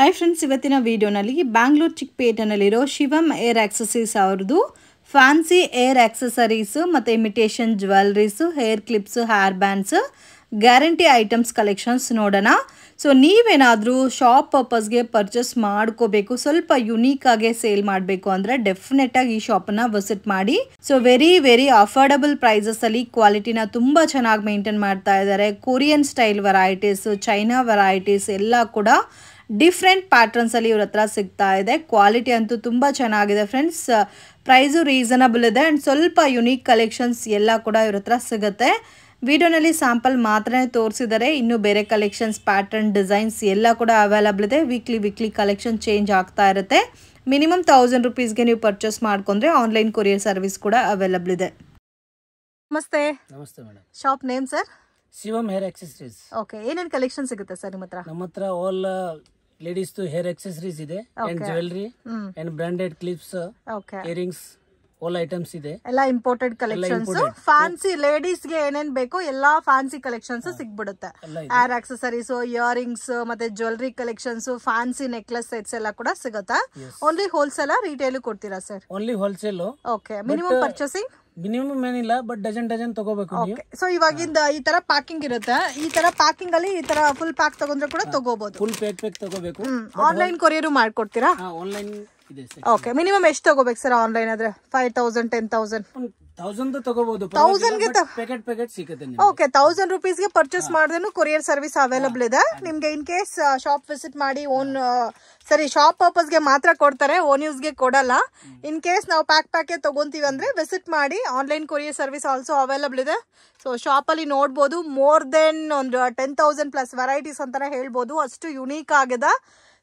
Hi friends, ಇವತ್ತಿನ ವಿಡಿಯೋನಲ್ಲಿ Bangalore ಚಿಕ್ಕಪೇಟೆನಲ್ಲಿರೋ Shivam air accessories ಅವ್ರದ್ದು ಫ್ಯಾನ್ಸಿ ಏರ್ ಆಕ್ಸೆಸರೀಸು ಮತ್ತು imitation jewelleries, hair clips, hair bands, guarantee items collections ನೋಡೋಣ. So ನೀವೇನಾದರೂ ಶಾಪ್ ಪರ್ಪಸ್ಗೆ ಪರ್ಚೇಸ್ ಮಾಡ್ಕೋಬೇಕು, ಸ್ವಲ್ಪ ಯುನೀಕ್ ಆಗಿ ಸೇಲ್ ಮಾಡಬೇಕು ಅಂದರೆ ಡೆಫಿನೆಟಾಗಿ ಈ ಶಾಪನ್ನು ವಿಸಿಟ್ ಮಾಡಿ. ಸೊ ವೆರಿ ಅಫೋರ್ಡಬಲ್ ಪ್ರೈಸಸಲ್ಲಿ ಕ್ವಾಲಿಟಿನ ತುಂಬ ಚೆನ್ನಾಗಿ ಮೇಂಟೈನ್ ಮಾಡ್ತಾ ಇದ್ದಾರೆ. Korean style varieties, China varieties ಎಲ್ಲ ಕೂಡ ಡಿಫ್ರೆಂಟ್ ಪ್ಯಾಟರ್ನ್ಸಲ್ಲಿ ಇವ್ರ ಹತ್ರ ಸಿಗ್ತಾ ಇದೆ. ಕ್ವಾಲಿಟಿ ಅಂತೂ ತುಂಬ ಚೆನ್ನಾಗಿದೆ ಫ್ರೆಂಡ್ಸ್. ಪ್ರೈಸು ರೀಸನಬಲ್ ಇದೆ ಆ್ಯಂಡ್ ಸ್ವಲ್ಪ ಯುನೀಕ್ ಕಲೆಕ್ಷನ್ಸ್ ಎಲ್ಲ ಕೂಡ ಇವ್ರ ಹತ್ರ ಸಿಗುತ್ತೆ. ವಿಡಿಯೋನಲ್ಲಿ ಸ್ಯಾಂಪಲ್ ಮಾತ್ರ ತೋರಿಸಿದ್ದಾರೆ, ಇನ್ನು ಬೇರೆ ಕಲೆಕ್ಷನ್ಸ್, ಪ್ಯಾಟರ್ನ್, ಡಿಸೈನ್ಸ್ ಎಲ್ಲ ಕೂಡ ಅವೈಲಬಲ್ ಇದೆ. ವೀಕ್ಲಿ ಕಲೆಕ್ಷನ್ ಚೇಂಜ್ ಆಗ್ತಾ ಇರುತ್ತೆ. ಮಿನಿಮಮ್ 1000 rupeesಗೆ ನೀವು ಪರ್ಚೇಸ್ ಮಾಡ್ಕೊಂಡ್ರೆ ಆನ್ಲೈನ್ ಕೊರಿಯರ್ ಸರ್ವಿಸ್ ಕೂಡ ಅವೈಲಬಲ್ ಇದೆ. ನಮಸ್ತೆ. ನಮಸ್ತೆ madam. Shop name sir? Shivam hair accessories. Okay, ಏನೇನು ಕಲೆಕ್ಷನ್ ಸಿಗುತ್ತೆ ಸರ್ ನಿಮ್ಮ ಹತ್ರ? ನಮ್ಮ ಹತ್ರ ಆಲ್ ಲೇಡೀಸ್ ಹೇರ್ ಆಕ್ಸೆಸರೀಸ್ ಇದೆ, and jewellery and branded clips, earrings, all items ಇದೆ. ಎಲ್ಲ ಇಂಪೋರ್ಟೆಡ್ ಕಲೆಕ್ಷನ್ಸ್. ಫ್ಯಾನ್ಸಿ ಲೇಡೀಸ್ ಗೆ ಏನೇನ್ ಬೇಕು ಎಲ್ಲಾ ಫ್ಯಾನ್ಸಿ ಕಲೆಕ್ಷನ್ಸ್ ಸಿಗ್ಬಿಡುತ್ತೆ. ಹೇರ್ ಆಕ್ಸೆಸರೀಸ್, ಇಯರಿಂಗ್ಸ್ ಮತ್ತೆ jewellery collections, fancy necklace sets ಎಲ್ಲ ಕೂಡ ಸಿಗುತ್ತಾ? ಓನ್ಲಿ ಹೋಲ್ಸೇಲ್ ರೀಟೇಲ್ ಕೊಡ್ತೀರಾ sir? Only wholesale. Okay, minimum purchasing minimum ಏನಿಲ್ಲ, ಬಟ್ ಡಜನ್ ತಗೋಬೇಕು. ಸೊ ಇವಾಗಿಂದ ಈ ತರ ಪ್ಯಾಕಿಂಗ್ ಇರುತ್ತೆ. ಈ ತರ ಪ್ಯಾಕಿಂಗ್ ಅಲ್ಲಿ ಈ ತರ ಫುಲ್ ಪ್ಯಾಕ್ ತಗೊಂಡ್ರೆ ಕೂಡ ತಗೋಬಹುದು. ಫುಲ್ ಪ್ಯಾಕ್ ತಗೋಬೇಕು. ಆನ್ಲೈನ್ ಕೊರಿಯರ್ ಮಾಡ್ಕೊಡ್ತೀರಾ? ಆನ್ಲೈನ್ ಇದೆ ಸರ್. ಓಕೆ, ಮಿನಿಮಮ್ ಎಷ್ಟು ತಗೋಬೇಕು ಸರ್ ಆನ್ಲೈನ್ ಆದ್ರೆ? 5000, 10,000? 1000 ತಗೋಬಹುದು. 1000 ಗೆ ಪ್ಯಾಕೆಟ್ ಸಿಗುತ್ತೆ. ಓಕೆ, 1000 rupeesಗೆ ಪರ್ಚೇಸ್ ಮಾಡಿದ್ರೂ ಕೊರಿಯರ್ ಸರ್ವಿಸ್ ಅವೈಲಬಲ್ ಇದೆ. ನಿಮ್ಗೆ ಇನ್ ಕೇಸ್ ಶಾಪ್ ವಿಸಿಟ್ ಮಾಡಿ ಶಾಪ್ ಪರ್ಪಸ್ಗೆ ಮಾತ್ರ ಕೊಡ್ತಾರೆ, ಓನ್ ಯೂಸ್ಗೆ ಕೊಡಲ್ಲ. ಇನ್ ಕೇಸ್ ನಾವು ಪ್ಯಾಕ್ ತಗೊಂತೀವಿ ಅಂದ್ರೆ ವಿಸಿಟ್ ಮಾಡಿ. Online courier service also available ಇದೆ. ಸೊ ಶಾಪ್ ಅಲ್ಲಿ ನೋಡ್ಬೋದು, ಮೋರ್ ದೆನ್ ಒಂದು 10,000 ಪ್ಲಸ್ ವೆರೈಟೀಸ್ ಅಂತಾನೆ ಹೇಳ್ಬೋದು. ಅಷ್ಟು ಯುನೀಕ್ ಆಗಿದೆ.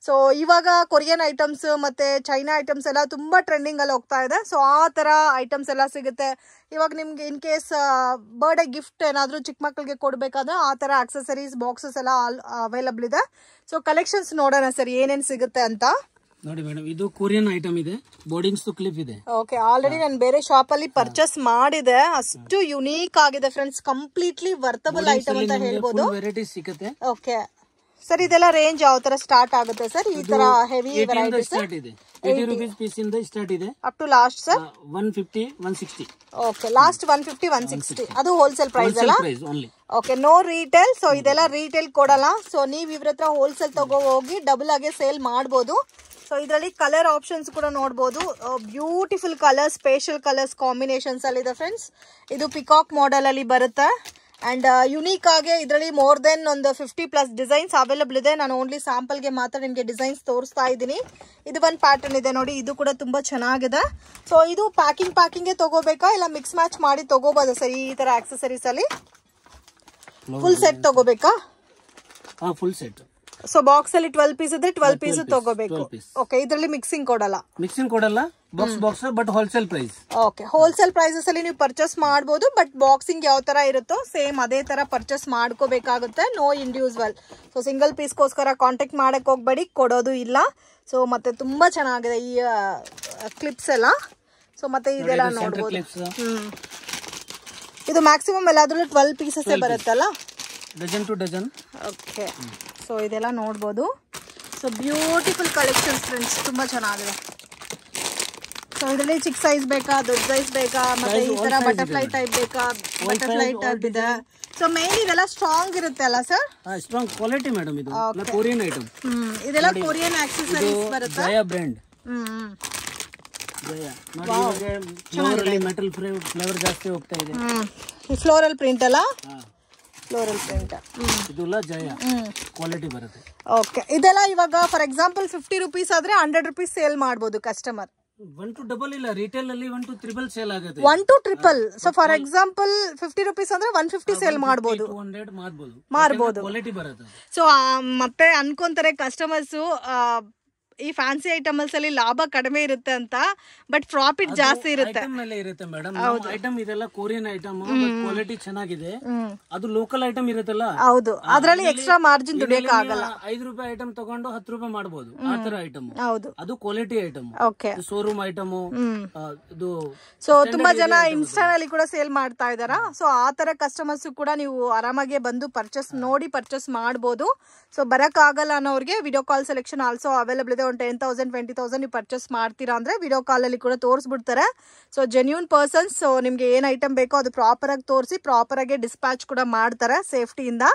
ಸೊ ಇವಾಗ ಕೊರಿಯನ್ ಐಟಮ್ಸ್ ಮತ್ತೆ ಚೈನಾ ಐಟಮ್ಸ್ ಎಲ್ಲ ತುಂಬಾ ಟ್ರೆಂಡಿಂಗ್ ಅಲ್ಲಿ ಹೋಗ್ತಾ ಇದೆ. ಸೊ ಆ ತರ ಐಟಮ್ಸ್ ಎಲ್ಲ ಸಿಗುತ್ತೆ. ಇವಾಗ ನಿಮ್ಗೆ ಇನ್ ಕೇಸ್ ಬರ್ಡೇ ಗಿಫ್ಟ್ ಏನಾದ್ರು ಚಿಕ್ಕ ಮಕ್ಕಳಿಗೆ ಕೊಡ್ಬೇಕಾದ್ರೆ ಆ ತರ ಆಕ್ಸೆಸರೀಸ್, ಬಾಕ್ಸಸ್ ಎಲ್ಲ ಅವೈಲಬಲ್ ಇದೆ. ಸೊ ಕಲೆಕ್ಷನ್ಸ್ ನೋಡೋಣ ಸರ್ ಏನೇನ್ ಸಿಗುತ್ತೆ ಅಂತ. ನೋಡಿ ಮೇಡಮ್, ಇದು ಕೊರಿಯನ್ ಐಟಮ್ ಇದೆ, ಬೋರ್ಡಿಂಗ್ಸ್ ಕ್ಲಿಪ್ ಇದೆ. ಓಕೆ, ಆಲ್ರೆಡಿ ನಾನು ಬೇರೆ ಶಾಪ್ ಅಲ್ಲಿ ಪರ್ಚೇಸ್ ಮಾಡಿದೆ. ಅಷ್ಟು ಯುನೀಕ್ ಆಗಿದೆ ಫ್ರೆಂಡ್ಸ್. ಕಂಪ್ಲೀಟ್ಲಿ ವರ್ತಬಲ್ ಐಟಮ್ ಅಂತ ಹೇಳ್ಬೋದು. ವೆರೈಟೀಸ್ ಸಿಗುತ್ತೆ. ಓಕೆ ಸರ್, ಇದೆಲ್ಲ ರೇಂಜ್ ಯಾವ ತರ ಸ್ಟಾರ್ಟ್ ಆಗುತ್ತೆ ಸರ್? ಈ ತರ ಹೆವಿ ವೆರೈಟೀಸ್ ಸ್ಟಾರ್ಟ್ ಇದೆ. 80 rupees ಪೀಸ್ ಇಂದ ಸ್ಟಾರ್ಟ್ ಇದೆ up to last sir 150, 160. Okay, last 150, 160. ಅದು ಹೋಲ್ಸೇಲ್ ಪ್ರೈಸ್ ಅಲ್ಲ? Only. Okay, no retail. So ಇದೆಲ್ಲ ರೀಟೇಲ್ ಕೊಡಲ್ಲ. ಸೊ ನೀವ್ ಇವ್ರ ಹತ್ರ ಹೋಲ್ಸೇಲ್ ತಗೋ ಹೋಗಿ ಡಬಲ್ ಆಗಿ ಸೇಲ್ ಮಾಡಬಹುದು. ಸೊ ಇದರಲ್ಲಿ ಕಲರ್ ಆಪ್ಷನ್ಸ್ ಕೂಡ ನೋಡಬಹುದು. Beautiful colours, special colours combinations ಅಲ್ಲಿ ಇದೆ ಫ್ರೆಂಡ್ಸ್. ಇದು ಪಿಕಾಕ್ ಮಾಡೆಲ್ ಅಲ್ಲಿ ಬರುತ್ತೆ. ಅಂಡ್ ಯುನೀಕ್ ಆಗಿ ಇದರಲ್ಲಿ ಮೋರ್ ದೆನ್ ಒಂದು 50+ ಡಿಸೈನ್ಸ್ ಅವೈಲಬಲ್ ಇದೆ. ನಾನು ಓನ್ಲಿ ಸ್ಯಾಂಪಲ್ಗೆ ಮಾತ್ರ ನಿಮಗೆ ಡಿಸೈನ್ಸ್ ತೋರಿಸ್ತಾ ಇದ್ದೀನಿ. ಇದು ಒಂದು ಪ್ಯಾಟರ್ನ್ ಇದೆ ನೋಡಿ, ಇದು ಕೂಡ ತುಂಬಾ ಚೆನ್ನಾಗಿದೆ. ಸೊ ಇದು ಪ್ಯಾಕಿಂಗ್ಗೆ ತಗೋಬೇಕಾ ಇಲ್ಲ ಮಿಕ್ಸ್ ಮ್ಯಾಚ್ ಮಾಡಿ ತಗೋಬೋದಾ ಸರ್? ಈ ತರ ಆಕ್ಸೆಸರೀಸ್ ಅಲ್ಲಿ ಫುಲ್ ಸೆಟ್ ತಗೋಬೇಕಾ? Full set. ಸೊ ಬಾಕ್ಸ್ ಅಲ್ಲಿ 12 ಪೀಸ್ ಇದ್ರೆ 12 ಪೀಸ್ ತಗೋಬೇಕು. ಓಕೆ, ಇದರಲ್ಲಿ ಮಿಕ್ಸಿಂಗ್ ಕೊಡಲ್ಲ? Box but wholesale price. Okay, wholesale prices ಅಲ್ಲಿ ನೀವು ಪರ್ಚೇಸ್ ಮಾಡಬಹುದು. ಬಟ್ ಬಾಕ್ಸಿಂಗ್ ಯಾವ ತರ ಇರುತ್ತೋ ಸೇಮ್ ಅದೇ ತರ ಪರ್ಚೇಸ್ ಮಾಡ್ಕೋಬೇಕಾಗುತ್ತೆ. No individual. ಸೊ ಸಿಂಗಲ್ ಪೀಸ್ಗೋಸ್ಕರ ಕಾಂಟ್ಯಾಕ್ಟ್ ಮಾಡಕ್ ಹೋಗ್ಬೇಡಿ, ಕೊಡೋದು ಇಲ್ಲ. ಸೊ ಮತ್ತೆ ತುಂಬಾ ಚೆನ್ನಾಗಿದೆ ಈ ಕ್ಲಿಪ್ಸ್ ಎಲ್ಲ. ಸೊ ಮತ್ತೆ ಇದೆಲ್ಲ ನೋಡಬಹುದು. ಇದು ಮ್ಯಾಕ್ಸಿಮಮ್ ಎಲ್ಲಾದ್ರೂ 12 ಪೀಸಸ್ ಬರುತ್ತಲ್ಲ, dozen to dozen. Okay, so ಇದೆಲ್ಲ ನೋಡ್ಬೋದು. ಸೊ ಬ್ಯೂಟಿಫುಲ್ ಕಲೆಕ್ಷನ್ಸ್ ಫ್ರೆಂಡ್ಸ್, ತುಂಬಾ ಚೆನ್ನಾಗಿದೆ. ಸೊ ಇದರಲ್ಲಿ ಚಿಕ್ಕ ಸೈಜ್ ಬೇಕಾ, ದೊಡ್ಡ ಸೈಜ್ ಬೇಕಾ, ಮತ್ತೆ ಈ ತರ ಬಟರ್ಫ್ಲೈ ಟೈಪ್ ಬೇಕಾ? ಬಟರ್ಫ್ಲೈ ಟೈಪ್ ಇದೆ. ಸೊ ಮೇನ್ ಇದೆಲ್ಲ ಸ್ಟ್ರಾಂಗ್ ಇರುತ್ತೆ ಅಲ್ಲ ಸರ್? Strong quality madam. ಇದು ಕೊರಿಯನ್ ಐಟಮ್. ಇದೆಲ್ಲ ಕೊರಿಯನ್ ಆಕ್ಸೆಸರೀಸ್ ಬರುತ್ತೆ. ಜಯಾ ಬ್ರ್ಯಾಂಡ್. ಜಯಾ ನೋಡಿ, ಮೆಟಲ್ ಫ್ಲೇವರ್ ಜಾಸ್ತಿ ಹೋಗ್ತಾ ಇದೆ. ಫ್ಲೋರಲ್ ಪ್ರಿಂಟ್ ಅಲ್ಲ? Floral print. ಇದೆಲ್ಲ ಜಯಾ ಕ್ವಾಲಿಟಿ ಬರುತ್ತೆ. ಓಕೆ, ಇದೆಲ್ಲ ಇವಾಗ ಫಾರ್ ಎಕ್ಸಾಂಪಲ್ 50 rupees ಆದ್ರೆ 100 rupees ಸೇಲ್ ಮಾಡಬಹುದು ಕಸ್ಟಮರ್. 1 to double ಇಲ್ಲ, ರಿಟೇಲ್ ಅಲ್ಲಿ 1 to triple ಸೇಲ್ ಆಗುತ್ತೆ. 1 to triple. So for example 50 rupees ಅಂದ್ರೆ 150 ಸೇಲ್ ಮಾಡಬಹುದು. 200 ಮಾರಬಹುದು. ಕ್ವಾಲಿಟಿ ಬರುತ್ತೆ. ಸೊ ಮತ್ತೆ ಅನ್ಕೊಂತಾರೆ ಕಸ್ಟಮರ್ಸ್, ಈ ಫ್ಯಾನ್ಸಿ ಐಟಮ್ಸ್ ಅಲ್ಲಿ ಲಾಭ ಕಡಿಮೆ ಇರುತ್ತೆ ಅಂತ, ಬಟ್ ಪ್ರಾಫಿಟ್ ಜಾಸ್ತಿ ಇರುತ್ತೆ. ಐಟಮ್ ಮೇಲೆ ಇರುತ್ತೆ ಮೇಡಮ್. ಐಟಮ್ ಇದೆಲ್ಲ ಕೊರಿಯನ್ ಐಟಮ್, ಕ್ವಾಲಿಟಿ ಚೆನ್ನಾಗಿದೆ. ಅದು ಲೋಕಲ್ ಐಟಮ್ ಇರುತ್ತಲ್ಲ, ಹೌದು, ಅದ್ರಲ್ಲಿ ಎಕ್ಸ್ಟ್ರಾ ಮಾರ್ಜಿನ್ ದುಡಿಯಕ್ಕೆ ಆಗಲ್ಲ. 5 ರೂಪಾಯಿ ಐಟಮ್ ತಗೊಂಡು 10 ರೂಪಾಯಿ ಮಾಡಬಹುದು, ಆ ತರ ಐಟಮ್. ಹೌದು, ಅದು quality item, okay, showroom item. ಇದು ಸೊ ತುಂಬಾ ಜನ ಇನ್ಸ್ಟಾ ನಲ್ಲಿ ಕೂಡ ಸೇಲ್ ಮಾಡ್ತಾ ಇದಾರ. ಸೊ ಆ ತರ ಕಸ್ಟಮರ್ಸ್ ಕೂಡ ನೀವು ಆರಾಮಾಗಿ ಬಂದು ಪರ್ಚೇಸ್ ಮಾಡಬಹುದು. ಸೊ ಬರಕ್ ಆಗಲ್ಲ ಅನ್ನೋರಿಗೆ video call selection also available ಇದೆ. ಒಂದು 10,000 20,000 ನೀವು ಪರ್ಚೇಸ್ ಮಾಡ್ತೀರಾ ಅಂದ್ರೆ ವಿಡಿಯೋ ಕಾಲ್ ಅಲ್ಲಿ ಕೂಡ ತೋರಿಸ್ಬಿಡ್ತಾರೆ. So genuine persons. ಸೊ ನಿಮ್ಗೆ ಏನ್ ಐಟಮ್ ಬೇಕೋ ಅದು ಪ್ರಾಪರ್ ಆಗಿ ತೋರಿಸಿ ಪ್ರಾಪರ್ ಆಗಿ ಡಿಸ್ಪ್ಯಾಚ್ ಕೂಡ ಮಾಡ್ತಾರೆ ಸೇಫ್ಟಿಯಿಂದ.